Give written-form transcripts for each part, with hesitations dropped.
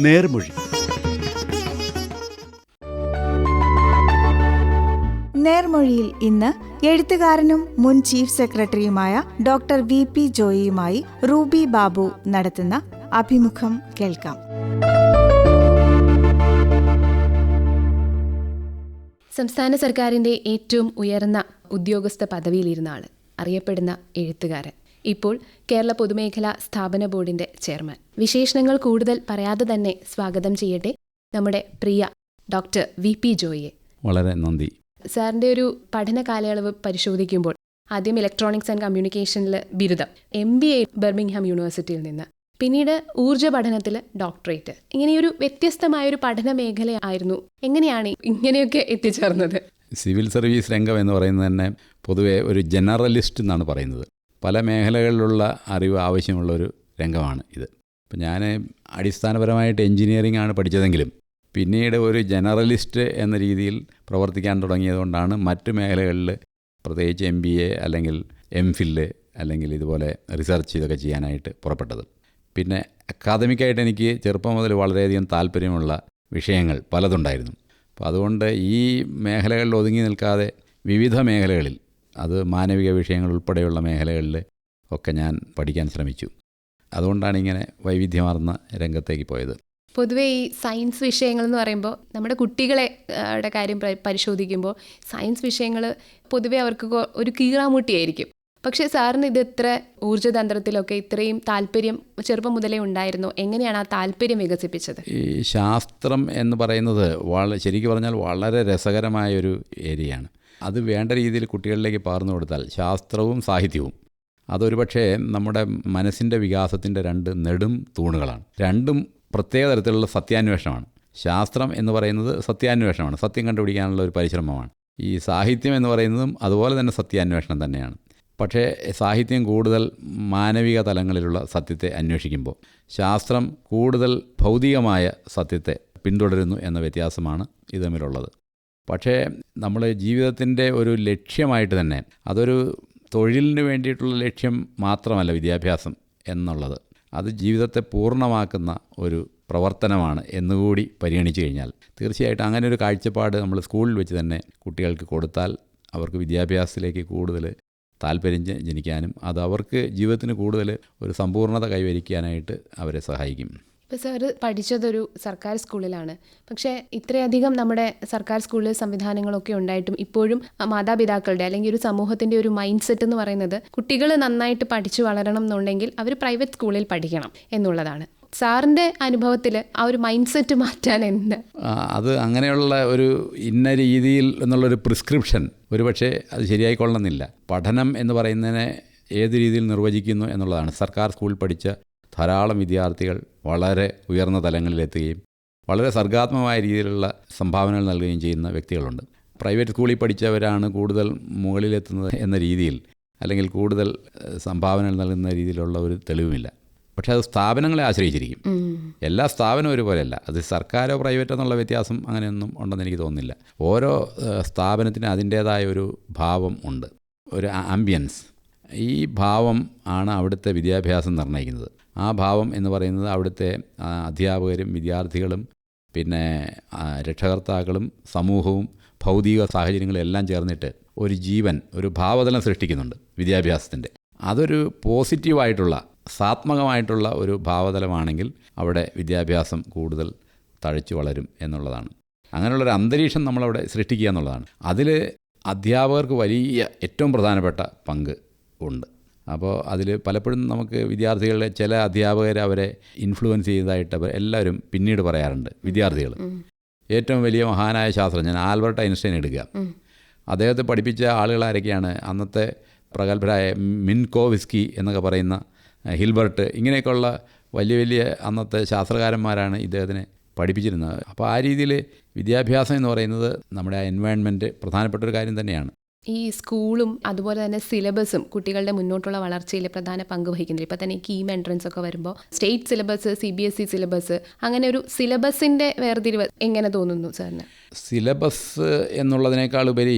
നേർമൊഴി. നേർമൊഴിയിൽ ഇന്ന് എഴുത്തുകാരനും മുൻ ചീഫ് സെക്രട്ടറിയുമായ ഡോക്ടർ വി.പി. ജോയിയുമായി റൂബി ബാബു നടത്തുന്ന അഭിമുഖം കേൾക്കാം. സംസ്ഥാന സർക്കാരിൻ്റെ ഏറ്റവും ഉയർന്ന ഉദ്യോഗസ്ഥ പദവിയിലിരുന്ന ആൾ, അറിയപ്പെടുന്ന എഴുത്തുകാരൻ, ഇപ്പോൾ കേരള പൊതുമേഖലാ സ്ഥാപന ബോർഡിൻ്റെ ചെയർമാൻ. വിശേഷണങ്ങൾ കൂടുതൽ പറയാതെ തന്നെ സ്വാഗതം ചെയ്യട്ടെ നമ്മുടെ പ്രിയ ഡോക്ടർ വി.പി. ജോയിയെ. വളരെ നന്ദി. സാറിൻ്റെ ഒരു പഠന കാലയളവ് പരിശോധിക്കുമ്പോൾ ആദ്യം ഇലക്ട്രോണിക്സ് ആൻഡ് കമ്മ്യൂണിക്കേഷനിൽ ബിരുദം, MBA ബർമിംഗ്ഹാം യൂണിവേഴ്സിറ്റിയിൽ നിന്ന്, പിന്നീട് ഊർജ്ജ പഠനത്തിൽ ഡോക്ടറേറ്റ്. ഇങ്ങനെയൊരു വ്യത്യസ്തമായൊരു പഠന മേഖലയായിരുന്നു. എങ്ങനെയാണ് ഇങ്ങനെയൊക്കെ എത്തിച്ചേർന്നത്? സിവിൽ സർവീസ് രംഗം എന്ന് പറയുന്നത് തന്നെ പൊതുവെ ഒരു ജനറലിസ്റ്റ് എന്നാണ് പറയുന്നത്. പല മേഖലകളിലുള്ള അറിവ് ആവശ്യമുള്ളൊരു രംഗമാണ് ഇത്. ഇപ്പം ഞാൻ അടിസ്ഥാനപരമായിട്ട് എൻജിനീയറിംഗ് ആണ് പഠിച്ചതെങ്കിലും പിന്നീട് ഒരു ജനറലിസ്റ്റ് എന്ന രീതിയിൽ പ്രവർത്തിക്കാൻ തുടങ്ങിയതുകൊണ്ടാണ് മറ്റ് മേഖലകളിൽ പ്രത്യേകിച്ച് MBA അല്ലെങ്കിൽ MPhil അല്ലെങ്കിൽ ഇതുപോലെ റിസർച്ച് ഇതൊക്കെ ചെയ്യാനായിട്ട് പുറപ്പെട്ടത്. പിന്നെ അക്കാദമിക്കായിട്ട് എനിക്ക് ചെറുപ്പം മുതൽ വളരെയധികം താല്പര്യമുള്ള വിഷയങ്ങൾ പലതുണ്ടായിരുന്നു. അപ്പോൾ അതുകൊണ്ട് ഈ മേഖലകളിൽ ഒതുങ്ങി നിൽക്കാതെ വിവിധ മേഖലകളിൽ, അത് മാനവിക വിഷയങ്ങൾ ഉൾപ്പെടെയുള്ള മേഖലകളിൽ ഒക്കെ ഞാൻ പഠിക്കാൻ ശ്രമിച്ചു. അതുകൊണ്ടാണ് ഇങ്ങനെ വൈവിധ്യമാർന്ന രംഗത്തേക്ക് പോയത്. പൊതുവേ ഈ സയൻസ് വിഷയങ്ങൾ എന്ന് പറയുമ്പോൾ നമ്മുടെ കുട്ടികളെ കാര്യം പരിശോധിക്കുമ്പോൾ സയൻസ് വിഷയങ്ങൾ പൊതുവേ അവർക്ക് ഒരു കീറാമുട്ടിയായിരിക്കും. പക്ഷേ സാറിന് ഇത് ഇത്ര ഊർജ്ജതന്ത്രത്തിലൊക്കെ ഇത്രയും താല്പര്യം ചെറുപ്പം മുതലേ ഉണ്ടായിരുന്നു. എങ്ങനെയാണ് ആ താല്പര്യം വികസിപ്പിച്ചത്? ഈ ശാസ്ത്രം എന്ന് പറയുന്നത് ശരിക്കും പറഞ്ഞാൽ വളരെ രസകരമായൊരു ഏരിയയാണ്. അത് വേണ്ട രീതിയിൽ കുട്ടികളിലേക്ക് പകർന്നു കൊടുത്താൽ ശാസ്ത്രവും സാഹിത്യവും അതൊരു പക്ഷേ നമ്മുടെ മനസ്സിൻ്റെ വികാസത്തിൻ്റെ രണ്ട് നെടും തൂണുകളാണ്. രണ്ടും പ്രത്യേക തരത്തിലുള്ള സത്യാന്വേഷണമാണ്. ശാസ്ത്രം എന്ന് പറയുന്നത് സത്യാന്വേഷണമാണ്, സത്യം കണ്ടുപിടിക്കാനുള്ള ഒരു പരിശ്രമമാണ്. ഈ സാഹിത്യം എന്ന് പറയുന്നതും അതുപോലെ തന്നെ സത്യാന്വേഷണം തന്നെയാണ്. പക്ഷേ സാഹിത്യം കൂടുതൽ മാനവിക തലങ്ങളിലുള്ള സത്യത്തെ അന്വേഷിക്കുമ്പോൾ ശാസ്ത്രം കൂടുതൽ ഭൗതികമായ സത്യത്തെ പിന്തുടരുന്നു എന്ന വ്യത്യാസമാണ് ഇത് തമ്മിലുള്ളത്. പക്ഷേ നമ്മുടെ ജീവിതത്തിൻ്റെ ഒരു ലക്ഷ്യമായിട്ട് തന്നെ അതൊരു തൊഴിലിന് വേണ്ടിയിട്ടുള്ള ലക്ഷ്യം മാത്രമല്ല വിദ്യാഭ്യാസം എന്നുള്ളത്. അത് ജീവിതത്തെ പൂർണ്ണമാക്കുന്ന ഒരു പ്രവർത്തനമാണ് എന്നുകൂടി പരിഗണിച്ചു കഴിഞ്ഞാൽ തീർച്ചയായിട്ടും അങ്ങനെ ഒരു കാഴ്ചപ്പാട് നമ്മൾ സ്കൂളിൽ വെച്ച് തന്നെ കുട്ടികൾക്ക് കൊടുത്താൽ അവർക്ക് വിദ്യാഭ്യാസത്തിലേക്ക് കൂടുതൽ താല്പര്യം ജനിക്കാനും അത് അവർക്ക് ജീവിതത്തിന് കൂടുതൽ ഒരു സമ്പൂർണ്ണത കൈവരിക്കാനായിട്ട് അവരെ സഹായിക്കും. ഇപ്പോൾ സാറ് പഠിച്ചതൊരു സർക്കാർ സ്കൂളിലാണ്. പക്ഷേ ഇത്രയധികം നമ്മുടെ സർക്കാർ സ്കൂളിൽ സംവിധാനങ്ങളൊക്കെ ഉണ്ടായിട്ടും ഇപ്പോഴും മാതാപിതാക്കളുടെ അല്ലെങ്കിൽ ഒരു സമൂഹത്തിൻ്റെ ഒരു മൈൻഡ് സെറ്റ് എന്ന് പറയുന്നത് കുട്ടികൾ നന്നായിട്ട് പഠിച്ചു വളരണം എന്നുണ്ടെങ്കിൽ അവർ പ്രൈവറ്റ് സ്കൂളിൽ പഠിക്കണം എന്നുള്ളതാണ്. സാറിൻ്റെ അനുഭവത്തിൽ ആ ഒരു മൈൻഡ് സെറ്റ് മാറ്റാൻ എന്ത്? അത് അങ്ങനെയുള്ള ഒരു ഇന്ന രീതിയിൽ എന്നുള്ളൊരു പ്രിസ്ക്രിപ്ഷൻ ഒരുപക്ഷെ അത് ശരിയായിക്കൊള്ളണമെന്നില്ല. പഠനം എന്ന് പറയുന്നതിനെ ഏത് രീതിയിൽ നിർവചിക്കുന്നു എന്നുള്ളതാണ്. സർക്കാർ സ്കൂളിൽ പഠിച്ച ധാരാളം വിദ്യാർത്ഥികൾ വളരെ ഉയർന്ന തലങ്ങളിലെത്തുകയും വളരെ സർഗാത്മകമായ രീതിയിലുള്ള സംഭാവനകൾ നൽകുകയും ചെയ്യുന്ന വ്യക്തികളുണ്ട്. പ്രൈവറ്റ് സ്കൂളിൽ പഠിച്ചവരാണ് കൂടുതൽ മുകളിലെത്തുന്നത് എന്ന രീതിയിൽ അല്ലെങ്കിൽ കൂടുതൽ സംഭാവനകൾ നൽകുന്ന രീതിയിലുള്ള ഒരു തെളിവുമില്ല. പക്ഷേ അത് സ്ഥാപനങ്ങളെ ആശ്രയിച്ചിരിക്കും. എല്ലാ സ്ഥാപനവും ഒരുപോലെയല്ല. അത് സർക്കാരോ പ്രൈവറ്റോ എന്നുള്ള വ്യത്യാസം അങ്ങനെയൊന്നും ഉണ്ടെന്ന് എനിക്ക് തോന്നുന്നില്ല. ഓരോ സ്ഥാപനത്തിനും അതിൻ്റേതായ ഒരു ഭാവം ഉണ്ട്, ഒരു ആംബിയൻസ്. ഈ ഭാവം ആണ് അവിടുത്തെ വിദ്യാഭ്യാസം നിർണ്ണയിക്കുന്നത്. ആ ഭാവം എന്ന് പറയുന്നത് അവിടുത്തെ അധ്യാപകരും വിദ്യാർത്ഥികളും പിന്നെ രക്ഷകർത്താക്കളും സമൂഹവും ഭൗതിക സാഹചര്യങ്ങളും എല്ലാം ചേർന്നിട്ട് ഒരു ജീവൻ, ഒരു ഭാവതലം സൃഷ്ടിക്കുന്നുണ്ട് വിദ്യാഭ്യാസത്തിൻ്റെ. അതൊരു പോസിറ്റീവായിട്ടുള്ള സാത്മകമായിട്ടുള്ള ഒരു ഭാവതലമാണെങ്കിൽ അവിടെ വിദ്യാഭ്യാസം കൂടുതൽ തഴച്ചു വളരും എന്നുള്ളതാണ്. അങ്ങനെയുള്ളൊരു അന്തരീക്ഷം നമ്മളവിടെ സൃഷ്ടിക്കുക എന്നുള്ളതാണ്. അതിൽ അധ്യാപകർക്ക് വലിയ ഏറ്റവും പ്രധാനപ്പെട്ട പങ്ക് ഉണ്ട്. അപ്പോൾ അതിൽ പലപ്പോഴും നമുക്ക് വിദ്യാർത്ഥികളെ ചില അധ്യാപകർ അവരെ ഇൻഫ്ലുവൻസ് ചെയ്തതായിട്ട് എല്ലാവരും പിന്നീട് പറയാറുണ്ട്. വിദ്യാർത്ഥികൾ ഏറ്റവും വലിയ മഹാനായ ശാസ്ത്രജ്ഞൻ ആൽബർട്ട് ഐൻസ്റ്റൈൻ എടുക്കുക, അദ്ദേഹത്തെ പഠിപ്പിച്ച ആളുകൾ ആരൊക്കെയാണ്? അന്നത്തെ പ്രഗത്ഭരായ മിൻകോവിസ്കി എന്നൊക്കെ പറയുന്ന ഹിൽബർട്ട്, ഇങ്ങനെയൊക്കെയുള്ള വലിയ വലിയ അന്നത്തെ ശാസ്ത്രകാരന്മാരാണ് ഇദ്ദേഹത്തിനെ പഠിപ്പിച്ചിരുന്നത്. അപ്പോൾ ആ രീതിയിൽ വിദ്യാഭ്യാസം എന്ന് പറയുന്നത് നമ്മുടെ ആ എൻവയോൺമെൻറ്റ് പ്രധാനപ്പെട്ട ഒരു കാര്യം തന്നെയാണ്. ഈ സ്കൂളും അതുപോലെ തന്നെ സിലബസും കുട്ടികളുടെ മുന്നോട്ടുള്ള വളർച്ചയിൽ പ്രധാന പങ്ക് വഹിക്കുന്നില്ല. ഇപ്പോൾ തന്നെ കീം എൻട്രൻസ് ഒക്കെ വരുമ്പോൾ സ്റ്റേറ്റ് സിലബസ്, CBSE സിലബസ്, അങ്ങനെ ഒരു സിലബസിൻ്റെ വേർതിരിവ് എങ്ങനെ തോന്നുന്നു സാറിന്? സിലബസ് എന്നുള്ളതിനേക്കാളുപരി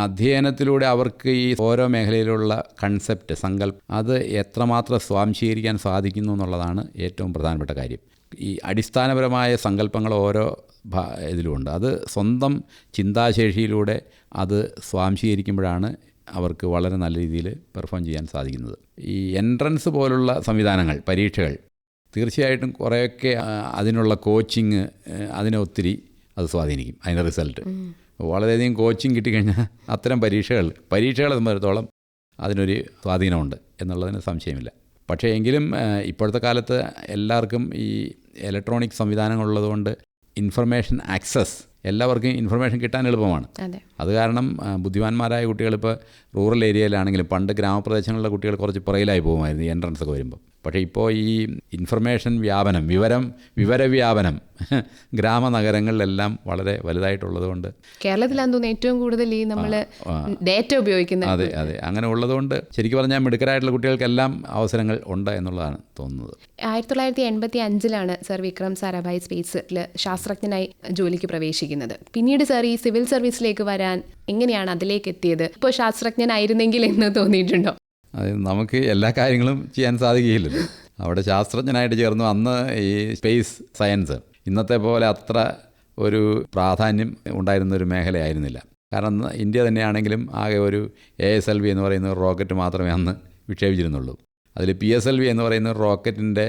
അധ്യയനത്തിലൂടെ അവർക്ക് ഈ ഓരോ മേഖലയിലുള്ള കൺസെപ്റ്റ്, സങ്കല്പം അത് എത്രമാത്രം സ്വാംശീകരിക്കാൻ സാധിക്കുന്നു എന്നുള്ളതാണ് ഏറ്റവും പ്രധാനപ്പെട്ട കാര്യം. ഈ അടിസ്ഥാനപരമായ സങ്കല്പങ്ങൾ ഓരോ ഇതിലുമുണ്ട്. അത് സ്വന്തം ചിന്താശേഷിയിലൂടെ അത് സ്വാംശീകരിക്കുമ്പോഴാണ് അവർക്ക് വളരെ നല്ല രീതിയിൽ പെർഫോം ചെയ്യാൻ സാധിക്കുന്നത്. ഈ എൻട്രൻസ് പോലുള്ള സംവിധാനങ്ങൾ, പരീക്ഷകൾ തീർച്ചയായിട്ടും കുറേയൊക്കെ അതിനുള്ള കോച്ചിങ് അതിനെ ഒത്തിരി അത് സ്വാധീനിക്കും. അതിൻ്റെ റിസൾട്ട് വളരെയധികം കോച്ചിങ് കിട്ടിക്കഴിഞ്ഞാൽ അത്തരം പരീക്ഷകളെ സംബന്ധിച്ചിടത്തോളം അതിനൊരു സ്വാധീനമുണ്ട് എന്നുള്ളതിന് സംശയമില്ല. പക്ഷേ എങ്കിലും ഇപ്പോഴത്തെ കാലത്ത് എല്ലാവർക്കും ഈ ഇലക്ട്രോണിക് സംവിധാനങ്ങളുള്ളതുകൊണ്ട് ഇൻഫർമേഷൻ ആക്സസ്, എല്ലാവർക്കും ഇൻഫർമേഷൻ കിട്ടാൻ എളുപ്പമാണ്. അത് കാരണം ബുദ്ധിമാന്മാരായ കുട്ടികളിപ്പോൾ റൂറൽ ഏരിയയിലാണെങ്കിലും പണ്ട് ഗ്രാമപ്രദേശങ്ങളിലെ കുട്ടികൾ കുറച്ച് പുറകിലായി പോകുമായിരുന്നു ഈ എൻട്രൻസ് ഒക്കെ വരുമ്പോൾ. പക്ഷേ ഇപ്പോൾ ഈ ഇൻഫർമേഷൻ വ്യാപനം, വിവരവ്യാപനം ഗ്രാമനഗരങ്ങളിലെല്ലാം വളരെ വലുതായിട്ടുള്ളതുകൊണ്ട് കേരളത്തിലാണെന്ന് തോന്നുന്നു ഏറ്റവും കൂടുതൽ ഈ നമ്മൾ ഡേറ്റ ഉപയോഗിക്കുന്നത്. അതെ അതെ, അങ്ങനെ ഉള്ളതുകൊണ്ട് ശരിക്കും പറഞ്ഞാൽ മിടുക്കരായിട്ടുള്ള കുട്ടികൾക്കെല്ലാം അവസരങ്ങൾ ഉണ്ട് എന്നുള്ളതാണ് തോന്നുന്നത്. 1985 സർ വിക്രം സാരാഭായ് സ്പേസിൽ ശാസ്ത്രജ്ഞനായി ജോലിക്ക് പ്രവേശിക്കുന്നത്. പിന്നീട് സർ ഈ സിവിൽ സർവീസിലേക്ക് വരാൻ എങ്ങനെയാണ് അതിലേക്ക് എത്തിയത്? ഇപ്പോൾ ശാസ്ത്രജ്ഞനായിരുന്നെങ്കിൽ എന്ന് തോന്നിയിട്ടുണ്ടോ? അത് നമുക്ക് എല്ലാ കാര്യങ്ങളും ചെയ്യാൻ സാധിക്കുകയില്ലല്ലോ. അവിടെ ശാസ്ത്രജ്ഞനായിട്ട് ചേർന്നു. അന്ന് ഈ സ്പേസ് സയൻസ് ഇന്നത്തെ പോലെ അത്ര ഒരു പ്രാധാന്യം ഉണ്ടായിരുന്ന ഒരു മേഖലയായിരുന്നില്ല. കാരണം ഇന്ത്യ തന്നെയാണെങ്കിലും ആകെ ഒരു ASLV എന്ന് പറയുന്ന ഒരു റോക്കറ്റ് മാത്രമേ അന്ന് വിക്ഷേപിച്ചിരുന്നുള്ളൂ. അതിൽ PSLV എന്ന് പറയുന്ന റോക്കറ്റിൻ്റെ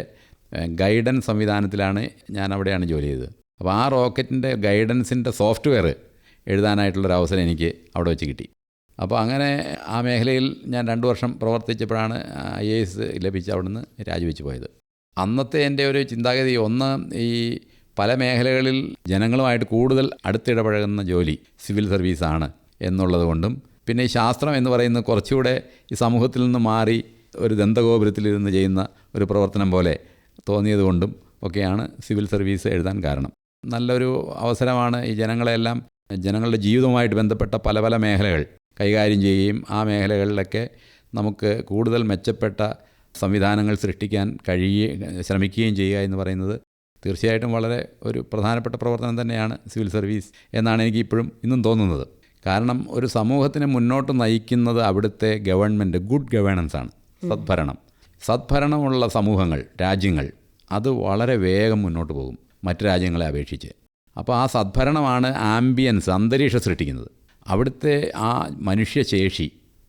ഗൈഡൻസ് സംവിധാനത്തിലാണ് ഞാൻ അവിടെയാണ് ജോലി ചെയ്തത്. അപ്പോൾ ആ റോക്കറ്റിൻ്റെ ഗൈഡൻസിൻ്റെ സോഫ്റ്റ്വെയർ എഴുതാനായിട്ടുള്ളൊരു അവസരം എനിക്ക് അവിടെ വെച്ച് കിട്ടി. അപ്പോൾ അങ്ങനെ ആ മേഖലയിൽ ഞാൻ 2 വർഷം പ്രവർത്തിച്ചപ്പോഴാണ് IAS ലഭിച്ച് അവിടുന്ന് രാജിവെച്ച് പോയത്. അന്നത്തെ എൻ്റെ ഒരു ചിന്താഗതി, ഒന്ന് ഈ പല മേഖലകളിൽ ജനങ്ങളുമായിട്ട് കൂടുതൽ അടുത്തിടപഴകുന്ന ജോലി സിവിൽ സർവീസാണ് എന്നുള്ളത് കൊണ്ടും, പിന്നെ ഈ ശാസ്ത്രം എന്ന് പറയുന്നത് കുറച്ചുകൂടെ ഈ സമൂഹത്തിൽ നിന്ന് മാറി ഒരു ദന്തഗോപുരത്തിലിരുന്ന് ചെയ്യുന്ന ഒരു പ്രവർത്തനം പോലെ തോന്നിയത് കൊണ്ടും ഒക്കെയാണ് സിവിൽ സർവീസ് എഴുതാൻ കാരണം. നല്ലൊരു അവസരമാണ്. ഈ ജനങ്ങളുടെ ജീവിതവുമായിട്ട് ബന്ധപ്പെട്ട പല പല മേഖലകൾ കൈകാര്യം ചെയ്യുകയും ആ മേഖലകളിലൊക്കെ നമുക്ക് കൂടുതൽ മെച്ചപ്പെട്ട സംവിധാനങ്ങൾ സൃഷ്ടിക്കാൻ ശ്രമിക്കുകയും ചെയ്യുക എന്ന് പറയുന്നത് തീർച്ചയായിട്ടും വളരെ ഒരു പ്രധാനപ്പെട്ട പ്രവർത്തനം തന്നെയാണ് സിവിൽ സർവീസ് എന്നാണ് എനിക്ക് ഇന്നും തോന്നുന്നത്. കാരണം ഒരു സമൂഹത്തിനെ മുന്നോട്ട് നയിക്കുന്നത് അവിടുത്തെ ഗവൺമെൻറ്, ഗുഡ് ഗവേണൻസാണ്, സദ്ഭരണമുള്ള സമൂഹങ്ങൾ, രാജ്യങ്ങൾ അത് വളരെ വേഗം മുന്നോട്ട് പോകും മറ്റ് രാജ്യങ്ങളെ അപേക്ഷിച്ച്. അപ്പോൾ ആ സദ്ഭരണമാണ് ആംബിയൻസ്, അന്തരീക്ഷം സൃഷ്ടിക്കുന്നത്. അവിടുത്തെ ആ മനുഷ്യശേഷി,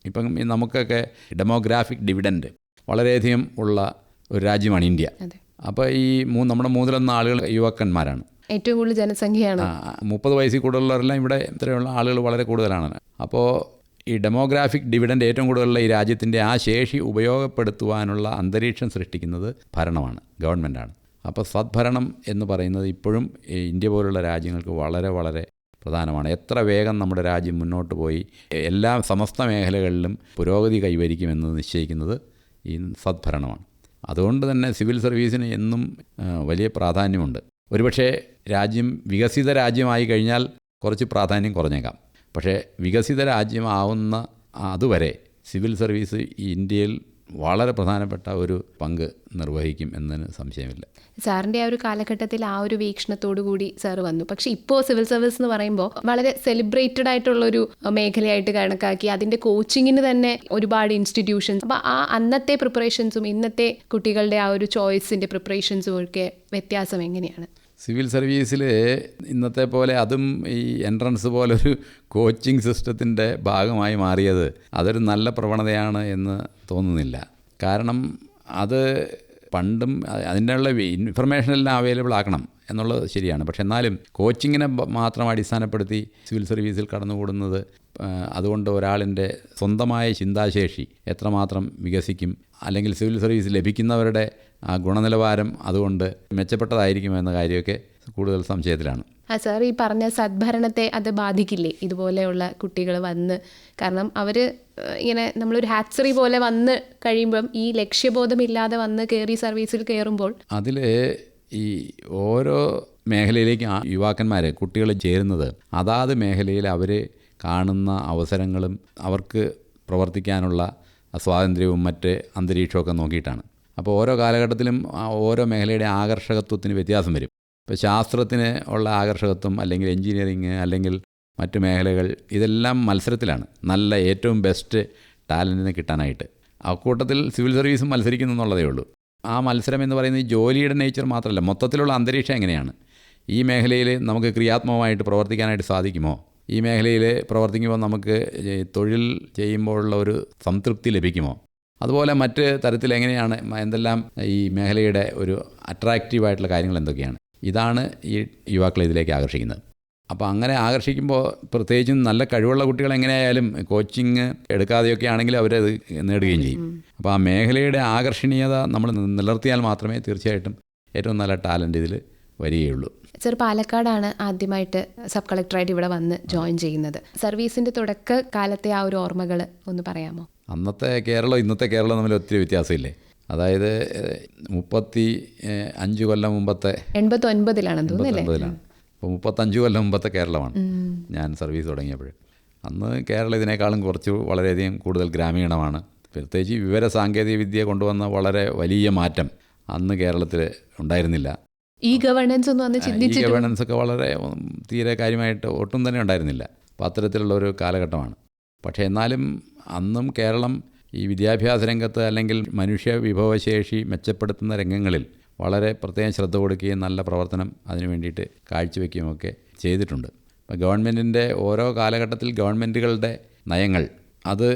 ഇപ്പം നമുക്കൊക്കെ ഡെമോഗ്രാഫിക് ഡിവിഡൻഡ് വളരെയധികം ഉള്ള ഒരു രാജ്യമാണ് ഇന്ത്യ. അപ്പോൾ ഈ നമ്മുടെ 3-1 ആളുകൾ യുവാക്കന്മാരാണ്. ഏറ്റവും കൂടുതൽ ജനസംഖ്യയാണ്. 30 വയസ്സിൽ കൂടുതലുള്ളവരെല്ലാം ഇവിടെ ഇത്രയുള്ള ആളുകൾ വളരെ കൂടുതലാണ്. അപ്പോൾ ഈ ഡെമോഗ്രാഫിക് ഡിവിഡൻഡ് ഏറ്റവും കൂടുതലുള്ള ഈ രാജ്യത്തിൻ്റെ ആ ശേഷി ഉപയോഗപ്പെടുത്തുവാനുള്ള അന്തരീക്ഷം സൃഷ്ടിക്കുന്നത് ഭരണമാണ്, ഗവൺമെൻറ്റാണ്. അപ്പോൾ സദ്ഭരണം എന്ന് പറയുന്നത് ഇപ്പോഴും ഇന്ത്യ പോലുള്ള രാജ്യങ്ങൾക്ക് വളരെ വളരെ പ്രധാനമാണ്. എത്ര വേഗം നമ്മുടെ രാജ്യം മുന്നോട്ട് പോയി എല്ലാ സമസ്ത മേഖലകളിലും പുരോഗതി കൈവരിക്കുമെന്ന് നിശ്ചയിക്കുന്നത് ഈ സദ്ഭരണമാണ്. അതുകൊണ്ട് തന്നെ സിവിൽ സർവീസിന് എന്നും വലിയ പ്രാധാന്യമുണ്ട്. ഒരുപക്ഷെ രാജ്യം വികസിത രാജ്യമായി കഴിഞ്ഞാൽ കുറച്ച് പ്രാധാന്യം കുറഞ്ഞേക്കാം. പക്ഷേ വികസിത രാജ്യമാവുന്ന അതുവരെ സിവിൽ സർവീസ് ഈ ഇന്ത്യയിൽ വളരെ പ്രധാനപ്പെട്ട ഒരു പങ്ക് നിർവഹിക്കും എന്നതിന് സംശയമില്ല. സാറിൻ്റെ ആ ഒരു കാലഘട്ടത്തിൽ ആ ഒരു വീക്ഷണത്തോടു കൂടി സാർ വന്നു. പക്ഷേ ഇപ്പോൾ സിവിൽ സർവീസ് എന്ന് പറയുമ്പോൾ വളരെ സെലിബ്രേറ്റഡ് ആയിട്ടുള്ളൊരു മേഖലയായിട്ട് കണക്കാക്കി അതിൻ്റെ കോച്ചിങ്ങിന് തന്നെ ഒരുപാട് ഇൻസ്റ്റിറ്റ്യൂഷൻസ്. അപ്പോൾ ആ അന്നത്തെ പ്രിപ്പറേഷൻസും ഇന്നത്തെ കുട്ടികളുടെ ആ ഒരു ചോയ്സിൻ്റെ പ്രിപ്പറേഷൻസും ഒക്കെ വ്യത്യാസം എങ്ങനെയാണ്? സിവിൽ സർവീസിൽ ഇന്നത്തെ പോലെ അതും ഈ എൻട്രൻസ് പോലൊരു കോച്ചിങ് സിസ്റ്റത്തിൻ്റെ ഭാഗമായി മാറിയത് അതൊരു നല്ല പ്രവണതയാണ് എന്ന് തോന്നുന്നില്ല. കാരണം അത് പണ്ടും അതിൻ്റെയുള്ള ഇൻഫർമേഷനെല്ലാം അവൈലബിൾ ആക്കണം എന്നുള്ളത് ശരിയാണ്. പക്ഷെ എന്നാലും കോച്ചിങ്ങിനെ മാത്രം അടിസ്ഥാനപ്പെടുത്തി സിവിൽ സർവീസിൽ കടന്നുകൂടുന്നത് അതുകൊണ്ട് ഒരാളിൻ്റെ സ്വന്തമായ ചിന്താശേഷി എത്രമാത്രം വികസിക്കും, അല്ലെങ്കിൽ സിവിൽ സർവീസ് ലഭിക്കുന്നവരുടെ ആ ഗുണനിലവാരം അതുകൊണ്ട് മെച്ചപ്പെട്ടതായിരിക്കും എന്ന കാര്യമൊക്കെ കൂടുതൽ സംശയത്തിലാണ്. സാർ ഈ പറഞ്ഞ സദ്ഭരണത്തെ അത് ബാധിക്കില്ലേ ഇതുപോലെയുള്ള കുട്ടികൾ വന്ന്? കാരണം അവർ ഇങ്ങനെ നമ്മളൊരു ഹാച്ചറി പോലെ വന്ന് കഴിയുമ്പം ഈ ലക്ഷ്യബോധമില്ലാതെ വന്ന് കയറി സർവീസിൽ കയറുമ്പോൾ അതിൽ ഈ ഓരോ മേഖലയിലേക്ക് യുവാക്കന്മാർ, കുട്ടികൾ ചേരുന്നത് അതാത് മേഖലയിൽ അവർ കാണുന്ന അവസരങ്ങളും അവർക്ക് പ്രവർത്തിക്കാനുള്ള സ്വാതന്ത്ര്യവും മറ്റ് അന്തരീക്ഷമൊക്കെ നോക്കിയിട്ടാണ്. അപ്പോൾ ഓരോ കാലഘട്ടത്തിലും ഓരോ മേഖലയുടെ ആകർഷകത്വത്തിന് വ്യത്യാസം വരും. ഇപ്പോൾ ശാസ്ത്രത്തിന് ഉള്ള ആകർഷകത്വം, അല്ലെങ്കിൽ എൻജിനീയറിങ്, അല്ലെങ്കിൽ മറ്റു മേഖലകൾ, ഇതെല്ലാം മത്സരത്തിലാണ് നല്ല ഏറ്റവും ബെസ്റ്റ് ടാലൻറ്റിനെ കിട്ടാനായിട്ട്. അക്കൂട്ടത്തിൽ സിവിൽ സർവീസും മത്സരിക്കുന്നു എന്നുള്ളതേ ഉള്ളൂ. ആ മത്സരം എന്ന് പറയുന്നത് ഈ ജോലിയുടെ നേച്ചർ മാത്രമല്ല, മൊത്തത്തിലുള്ള അന്തരീക്ഷം എങ്ങനെയാണ്, ഈ മേഖലയിൽ നമുക്ക് ക്രിയാത്മകമായിട്ട് പ്രവർത്തിക്കാനായിട്ട് സാധിക്കുമോ, ഈ മേഖലയിൽ പ്രവർത്തിക്കുമ്പോൾ നമുക്ക് തൊഴിൽ ചെയ്യുമ്പോഴുള്ള ഒരു സംതൃപ്തി ലഭിക്കുമോ, അതുപോലെ മറ്റ് തരത്തിൽ എങ്ങനെയാണ്, എന്തെല്ലാം ഈ മേഖലയുടെ ഒരു അട്രാക്റ്റീവായിട്ടുള്ള കാര്യങ്ങൾ എന്തൊക്കെയാണ്, ഇതാണ് ഈ യുവാക്കളെ ഇതിലേക്ക് ആകർഷിക്കുന്നത്. അപ്പോൾ അങ്ങനെ ആകർഷിക്കുമ്പോൾ പ്രത്യേകിച്ചും നല്ല കഴിവുള്ള കുട്ടികൾ എങ്ങനെയായാലും കോച്ചിങ് എടുക്കാതെയൊക്കെ ആണെങ്കിൽ അവരത് നേടുകയും ചെയ്യും. അപ്പോൾ ആ മേഖലയുടെ ആകർഷണീയത നമ്മൾ നിലനിർത്തിയാൽ മാത്രമേ തീർച്ചയായിട്ടും ഏറ്റവും നല്ല ടാലൻ്റ് ഇതിൽ വരികയുള്ളൂ. സർ, പാലക്കാടാണ് ആദ്യമായിട്ട് സബ് കളക്ടറായിട്ട് ഇവിടെ വന്ന് ജോയിൻ ചെയ്യുന്നത്. സർവീസിൻ്റെ തുടക്ക കാലത്തെ ആ ഒരു ഓർമ്മകൾ ഒന്ന് പറയാമോ? അന്നത്തെ കേരളം ഇന്നത്തെ കേരളം തമ്മിൽ ഒത്തിരി വ്യത്യാസമില്ലേ. അതായത് 35 കൊല്ലം മുമ്പത്തെ 89-ലാണെന്ന് തോന്നുന്നില്ലേ. അപ്പോൾ 35 കൊല്ലം മുമ്പത്തെ കേരളമാണ് ഞാൻ സർവീസ് തുടങ്ങിയപ്പോൾ. അന്ന് കേരളം ഇതിനേക്കാളും കുറച്ച് വളരെയധികം കൂടുതൽ ഗ്രാമീണമാണ്. പ്രത്യേകിച്ച് വിവര സാങ്കേതിക വിദ്യ കൊണ്ടുവന്ന വളരെ വലിയ മാറ്റം അന്ന് കേരളത്തിൽ ഉണ്ടായിരുന്നില്ല. ഈ ഗവേണൻസ് ഒന്നും അന്ന് ചിന്തിച്ചില്ല. ഈ ഗവേണൻസ് ഒക്കെ വളരെ തീരെ കാര്യമായിട്ട് ഒട്ടും തന്നെ ഉണ്ടായിരുന്നില്ല. അപ്പോൾ അത്തരത്തിലുള്ള ഒരു കാലഘട്ടമാണ്. പക്ഷേ എന്നാലും അന്നും കേരളം ഈ വിദ്യാഭ്യാസ രംഗത്ത് അല്ലെങ്കിൽ മനുഷ്യ വിഭവശേഷി മെച്ചപ്പെടുത്തുന്ന രംഗങ്ങളിൽ വളരെ പ്രത്യേകം ശ്രദ്ധ കൊടുക്കുകയും നല്ല പ്രവർത്തനം അതിനു വേണ്ടിയിട്ട് കാഴ്ചവെക്കുകയും ഒക്കെ ചെയ്തിട്ടുണ്ട്. ഇപ്പോൾ ഗവൺമെൻറ്റിൻ്റെ ഓരോ കാലഘട്ടത്തിൽ ഗവൺമെൻറ്റുകളുടെ നയങ്ങൾ അത്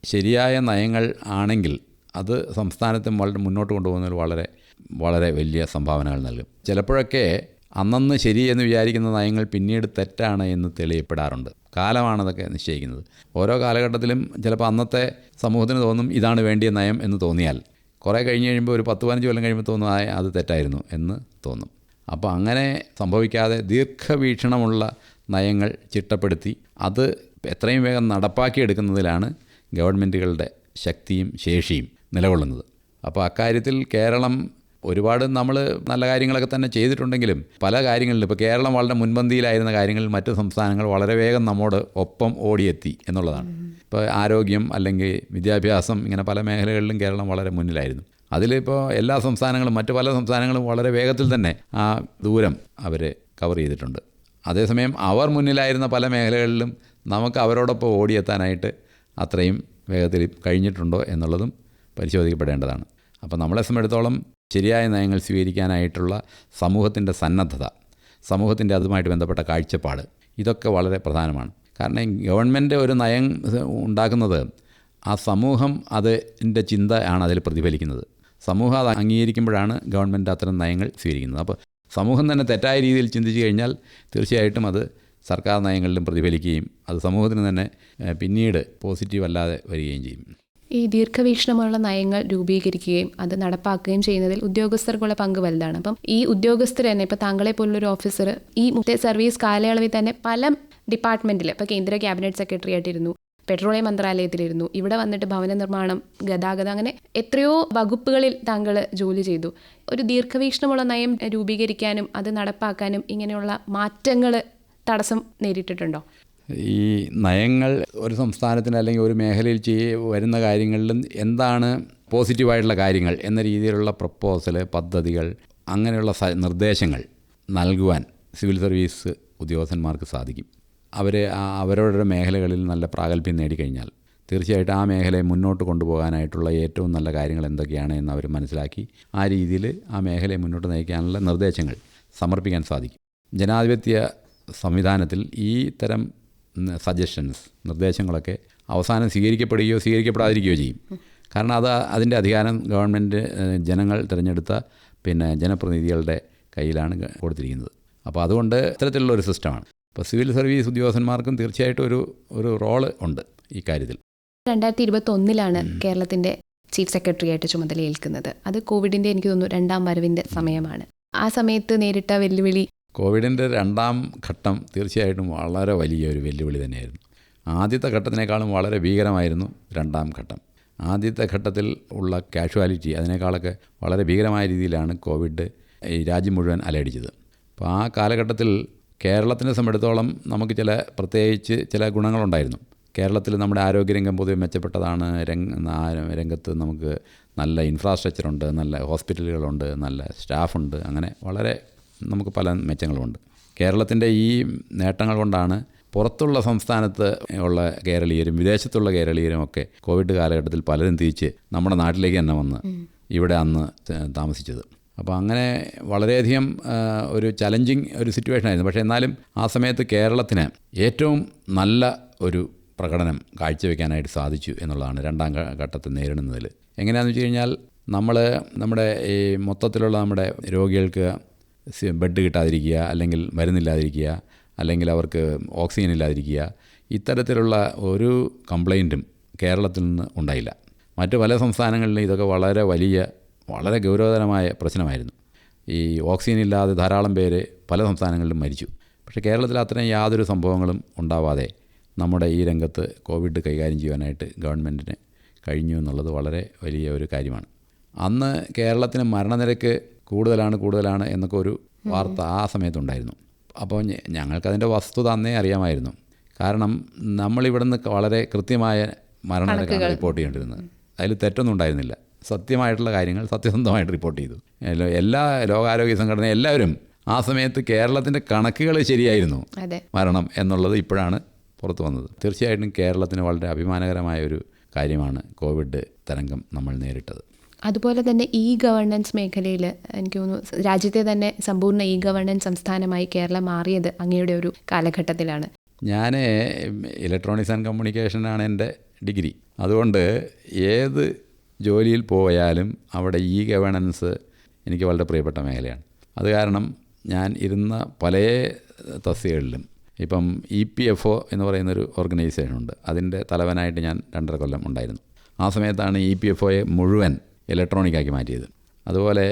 ശരിയായ നയങ്ങൾ ആണെങ്കിൽ അത് സംസ്ഥാനത്തും വളരെ മുന്നോട്ട് കൊണ്ടുപോകുന്നതിൽ വളരെ വളരെ വലിയ സംഭാവനകൾ നൽകും. ചിലപ്പോഴൊക്കെ അന്നന്ന് ശരി എന്ന് വിചാരിക്കുന്ന നയങ്ങൾ പിന്നീട് തെറ്റാണ് എന്ന് തെളിയപ്പെടാറുണ്ട്. കാലമാണതൊക്കെ നിശ്ചയിക്കുന്നത്. ഓരോ കാലഘട്ടത്തിലും ചിലപ്പോൾ അന്നത്തെ സമൂഹത്തിന് തോന്നും ഇതാണ് വേണ്ടിയ നയം എന്ന് തോന്നിയാൽ കുറേ കഴിഞ്ഞ് കഴിയുമ്പോൾ ഒരു 10-15 കൊല്ലം കഴിയുമ്പോൾ തോന്നും അത് തെറ്റായിരുന്നു എന്ന് തോന്നും. അപ്പോൾ അങ്ങനെ സംഭവിക്കാതെ ദീർഘവീക്ഷണമുള്ള നയങ്ങൾ ചിട്ടപ്പെടുത്തി അത് എത്രയും വേഗം നടപ്പാക്കിയെടുക്കുന്നതിലാണ് ഗവൺമെൻറ്റുകളുടെ ശക്തിയും ശേഷിയും നിലകൊള്ളുന്നത്. അപ്പോൾ അക്കാര്യത്തിൽ കേരളം ഒരുപാട് നമ്മൾ നല്ല കാര്യങ്ങളൊക്കെ തന്നെ ചെയ്തിട്ടുണ്ടെങ്കിലും പല കാര്യങ്ങളിലും ഇപ്പോൾ കേരളം വളരെ മുൻപന്തിയിലായിരുന്ന കാര്യങ്ങളിൽ മറ്റ് സംസ്ഥാനങ്ങൾ വളരെ വേഗം നമ്മോട് ഒപ്പം ഓടിയെത്തി എന്നുള്ളതാണ്. ഇപ്പോൾ ആരോഗ്യം അല്ലെങ്കിൽ വിദ്യാഭ്യാസം ഇങ്ങനെ പല മേഖലകളിലും കേരളം വളരെ മുന്നിലായിരുന്നു. അതിലിപ്പോൾ എല്ലാ സംസ്ഥാനങ്ങളും മറ്റ് പല സംസ്ഥാനങ്ങളും വളരെ വേഗത്തിൽ തന്നെ ആ ദൂരം അവർ കവർ ചെയ്തിട്ടുണ്ട്. അതേസമയം അവർ മുന്നിലായിരുന്ന പല മേഖലകളിലും നമുക്ക് അവരോടൊപ്പം ഓടിയെത്താനായിട്ട് അത്രയും വേഗത്തിൽ കഴിഞ്ഞിട്ടുണ്ടോ എന്നുള്ളതും പരിശോധിക്കപ്പെടേണ്ടതാണ്. അപ്പോൾ നമ്മളെ സംബന്ധിച്ചിടത്തോളം ശരിയായ നയങ്ങൾ സ്വീകരിക്കാനായിട്ടുള്ള സമൂഹത്തിൻ്റെ സന്നദ്ധത, സമൂഹത്തിൻ്റെ അതുമായിട്ട് ബന്ധപ്പെട്ട കാഴ്ചപ്പാട്, ഇതൊക്കെ വളരെ പ്രധാനമാണ്. കാരണം ഗവൺമെൻറ് ഒരു നയം ഉണ്ടാക്കുന്നത് ആ സമൂഹം അതിൻ്റെ ചിന്തയാണ് അതിൽ പ്രതിഫലിക്കുന്നത്. സമൂഹം അത് അംഗീകരിക്കുമ്പോഴാണ് ഗവൺമെൻറ് അത്തരം നയങ്ങൾ സ്വീകരിക്കുന്നത്. അപ്പോൾ സമൂഹം തന്നെ തെറ്റായ രീതിയിൽ ചിന്തിച്ചു കഴിഞ്ഞാൽ തീർച്ചയായിട്ടും അത് സർക്കാർ നയങ്ങളിലും പ്രതിഫലിക്കുകയും അത് സമൂഹത്തിന് തന്നെ പിന്നീട് പോസിറ്റീവ് അല്ലാതെ വരികയും ചെയ്യും. ഈ ദീർഘവീക്ഷണമുള്ള നയങ്ങൾ രൂപീകരിക്കുകയും അത് നടപ്പാക്കുകയും ചെയ്യുന്നതിൽ ഉദ്യോഗസ്ഥർക്കുള്ള പങ്ക് വലുതാണ്. അപ്പം ഈ ഉദ്യോഗസ്ഥർ തന്നെ ഇപ്പോൾ താങ്കളെ പോലുള്ളൊരു ഓഫീസർ ഈ സർവീസ് കാലയളവിൽ തന്നെ പല ഡിപ്പാർട്ട്മെൻറ്റിൽ ഇപ്പോൾ കേന്ദ്ര ക്യാബിനറ്റ് സെക്രട്ടറി ആയിട്ടിരുന്നു, പെട്രോളിയം മന്ത്രാലയത്തിലിരുന്നു, ഇവിടെ വന്നിട്ട് ഭവന നിർമ്മാണം, ഗതാഗതം, അങ്ങനെ എത്രയോ വകുപ്പുകളിൽ താങ്കൾ ജോലി ചെയ്തു. ഒരു ദീർഘവീക്ഷണമുള്ള നയം രൂപീകരിക്കാനും അത് നടപ്പാക്കാനും ഇങ്ങനെയുള്ള മാറ്റങ്ങൾ തടസ്സം നേരിട്ടിട്ടുണ്ടോ? ഈ നയങ്ങൾ ഒരു സംസ്ഥാനത്തിന് അല്ലെങ്കിൽ ഒരു മേഖലയിൽ വരുന്ന കാര്യങ്ങളിലും എന്താണ് പോസിറ്റീവായിട്ടുള്ള കാര്യങ്ങൾ എന്ന രീതിയിലുള്ള പ്രപ്പോസൽ, പദ്ധതികൾ, അങ്ങനെയുള്ള നിർദ്ദേശങ്ങൾ നൽകുവാൻ സിവിൽ സർവീസ് ഉദ്യോഗസ്ഥന്മാർക്ക് സാധിക്കും. അവരവരുടെ മേഖലകളിൽ നല്ല പ്രാഗൽഭ്യം നേടിക്കഴിഞ്ഞാൽ തീർച്ചയായിട്ടും ആ മേഖലയെ മുന്നോട്ട് കൊണ്ടുപോകാനായിട്ടുള്ള ഏറ്റവും നല്ല കാര്യങ്ങൾ എന്തൊക്കെയാണ് എന്ന് അവർ മനസ്സിലാക്കി ആ രീതിയിൽ ആ മേഖലയെ മുന്നോട്ട് നയിക്കാനുള്ള നിർദ്ദേശങ്ങൾ സമർപ്പിക്കാൻ സാധിക്കും. ജനാധിപത്യ സംവിധാനത്തിൽ ഈ തരം സജഷൻസ്, നിർദ്ദേശങ്ങളൊക്കെ അവസാനം സ്വീകരിക്കപ്പെടുകയോ സ്വീകരിക്കപ്പെടാതിരിക്കുകയോ ചെയ്യും. കാരണം അതിൻ്റെ അധികാരം ഗവൺമെൻറ് ജനങ്ങൾ തിരഞ്ഞെടുത്ത ജനപ്രതിനിധികളുടെ കയ്യിലാണ് കൊടുത്തിരിക്കുന്നത്. അപ്പോൾ അതുകൊണ്ട് ഇത്തരത്തിലുള്ള ഒരു സിസ്റ്റമാണ്. ഇപ്പോൾ സിവിൽ സർവീസ് ഉദ്യോഗസ്ഥന്മാർക്കും തീർച്ചയായിട്ടും ഒരു റോള് ഉണ്ട് ഈ കാര്യത്തിൽ. 2021 കേരളത്തിൻ്റെ ചീഫ് സെക്രട്ടറി ആയിട്ട് ചുമതലയേൽക്കുന്നത്. അത് കോവിഡിൻ്റെ എനിക്ക് തോന്നുന്നു 2ാം വരവിൻ്റെ സമയമാണ്. ആ സമയത്ത് നേരിട്ട വെല്ലുവിളി, കോവിഡിൻ്റെ 2ാം ഘട്ടം തീർച്ചയായിട്ടും വളരെ വലിയൊരു വെല്ലുവിളി തന്നെയായിരുന്നു. ആദ്യത്തെ ഘട്ടത്തിനേക്കാളും വളരെ ഭീകരമായിരുന്നു 2ാം ഘട്ടം. ആദ്യത്തെ ഘട്ടത്തിൽ ഉള്ള കാഷ്വാലിറ്റി അതിനേക്കാളൊക്കെ വളരെ ഭീകരമായ രീതിയിലാണ് കോവിഡ് ഈ രാജ്യം മുഴുവൻ അലയടിച്ചത്. അപ്പോൾ ആ കാലഘട്ടത്തിൽ കേരളത്തിനെ സംബന്ധിച്ചിടത്തോളം നമുക്ക് പ്രത്യേകിച്ച് ചില ഗുണങ്ങളുണ്ടായിരുന്നു. കേരളത്തിൽ നമ്മുടെ ആരോഗ്യരംഗം പൊതുവെ മെച്ചപ്പെട്ടതാണ്. രംഗത്ത് നമുക്ക് നല്ല ഇൻഫ്രാസ്ട്രക്ചറുണ്ട്, നല്ല ഹോസ്പിറ്റലുകളുണ്ട്, നല്ല സ്റ്റാഫുണ്ട്, അങ്ങനെ വളരെ നമുക്ക് പല മെച്ചങ്ങളുമുണ്ട്. കേരളത്തിൻ്റെ ഈ നേട്ടങ്ങൾ കൊണ്ടാണ് പുറത്തുള്ള സംസ്ഥാനത്ത് ഉള്ള കേരളീയരും വിദേശത്തുള്ള കേരളീയരും ഒക്കെ കോവിഡ് കാലഘട്ടത്തിൽ പലരും തിരിച്ച് നമ്മുടെ നാട്ടിലേക്ക് തന്നെ വന്ന് ഇവിടെ അന്ന് താമസിച്ചത്. അപ്പോൾ അങ്ങനെ വളരെയധികം ഒരു ചലഞ്ചിങ് ഒരു സിറ്റുവേഷൻ ആയിരുന്നു. പക്ഷേ എന്നാലും ആ സമയത്ത് കേരളത്തിന് ഏറ്റവും നല്ല ഒരു പ്രകടനം കാഴ്ചവെക്കാനായിട്ട് സാധിച്ചു എന്നുള്ളതാണ് രണ്ടാം ഘട്ടത്തെ നേരിടുന്നതിൽ. എങ്ങനെയാണെന്ന് വെച്ച് കഴിഞ്ഞാൽ നമ്മുടെ ഈ മൊത്തത്തിലുള്ള നമ്മുടെ രോഗികൾക്ക് ബെഡ് കിട്ടാതിരിക്കുക, അല്ലെങ്കിൽ മരുന്നില്ലാതിരിക്കുക, അല്ലെങ്കിൽ അവർക്ക് ഓക്സിജൻ ഇല്ലാതിരിക്കുക, ഇത്തരത്തിലുള്ള ഒരു കംപ്ലൈൻറ്റും കേരളത്തിൽ നിന്ന് ഉണ്ടായില്ല. മറ്റ് പല സംസ്ഥാനങ്ങളിലും ഇതൊക്കെ വളരെ ഗൗരവതരമായ പ്രശ്നമായിരുന്നു. ഈ ഓക്സിജൻ ഇല്ലാതെ ധാരാളം പേര് പല സംസ്ഥാനങ്ങളിലും മരിച്ചു. പക്ഷേ കേരളത്തിൽ അത്രയും യാതൊരു സംഭവങ്ങളും ഉണ്ടാവാതെ നമ്മുടെ ഈ രംഗത്ത് കോവിഡ് കൈകാര്യം ചെയ്യാനായിട്ട് ഗവൺമെൻറ്റിന് കഴിഞ്ഞു എന്നുള്ളത് വളരെ വലിയ ഒരു കാര്യമാണ്. അന്ന് കേരളത്തിന് മരണനിരക്ക് കൂടുതലാണ് എന്നൊക്കെ ഒരു വാർത്ത ആ സമയത്തുണ്ടായിരുന്നു. അപ്പോൾ ഞങ്ങൾക്കതിൻ്റെ വസ്തുത അന്നേ അറിയാമായിരുന്നു. കാരണം നമ്മളിവിടുന്ന് വളരെ കൃത്യമായ മരണനിരക്കാണ് റിപ്പോർട്ട് ചെയ്യേണ്ടിരുന്നത്. അതിൽ തെറ്റൊന്നും ഉണ്ടായിരുന്നില്ല. സത്യമായിട്ടുള്ള കാര്യങ്ങൾ സത്യസന്ധമായിട്ട് റിപ്പോർട്ട് ചെയ്തു. എല്ലാ ലോകാരോഗ്യ സംഘടന എല്ലാവരും ആ സമയത്ത് കേരളത്തിൻ്റെ കണക്കുകൾ ശരിയായിരുന്നു മരണം എന്നുള്ളത് ഇപ്പോഴാണ് പുറത്തു വന്നത്. തീർച്ചയായിട്ടും കേരളത്തിന് വളരെ അഭിമാനകരമായ ഒരു കാര്യമാണ് കോവിഡ് തരംഗം നമ്മൾ നേരിട്ടത്. അതുപോലെ തന്നെ ഗവേണൻസ് മേഖലയിൽ എനിക്ക് തോന്നുന്നു രാജ്യത്തെ തന്നെ സമ്പൂർണ്ണ ഗവേണൻസ് സംസ്ഥാനമായി കേരളം മാറിയത് അങ്ങയുടെ ഒരു കാലഘട്ടത്തിലാണ്. ഞാൻ ഇലക്ട്രോണിക്സ് ആൻഡ് കമ്മ്യൂണിക്കേഷനാണ് എൻ്റെ ഡിഗ്രി. അതുകൊണ്ട് ഏത് ജോലിയിൽ പോയാലും അവിടെ ഗവേണൻസ് എനിക്ക് വളരെ പ്രിയപ്പെട്ട മേഖലയാണ്. അത് കാരണം ഞാൻ ഇരുന്ന പല തസ്തികകളിലും ഇപ്പം EPFO എന്ന് പറയുന്നൊരു ഓർഗനൈസേഷനുണ്ട്. അതിൻ്റെ തലവനായിട്ട് ഞാൻ 2.5 കൊല്ലം ഉണ്ടായിരുന്നു. ആ സമയത്താണ് EPFOയെ മുഴുവൻ ഇലക്ട്രോണിക്കാക്കി മാറ്റിയത്. അതുപോലെ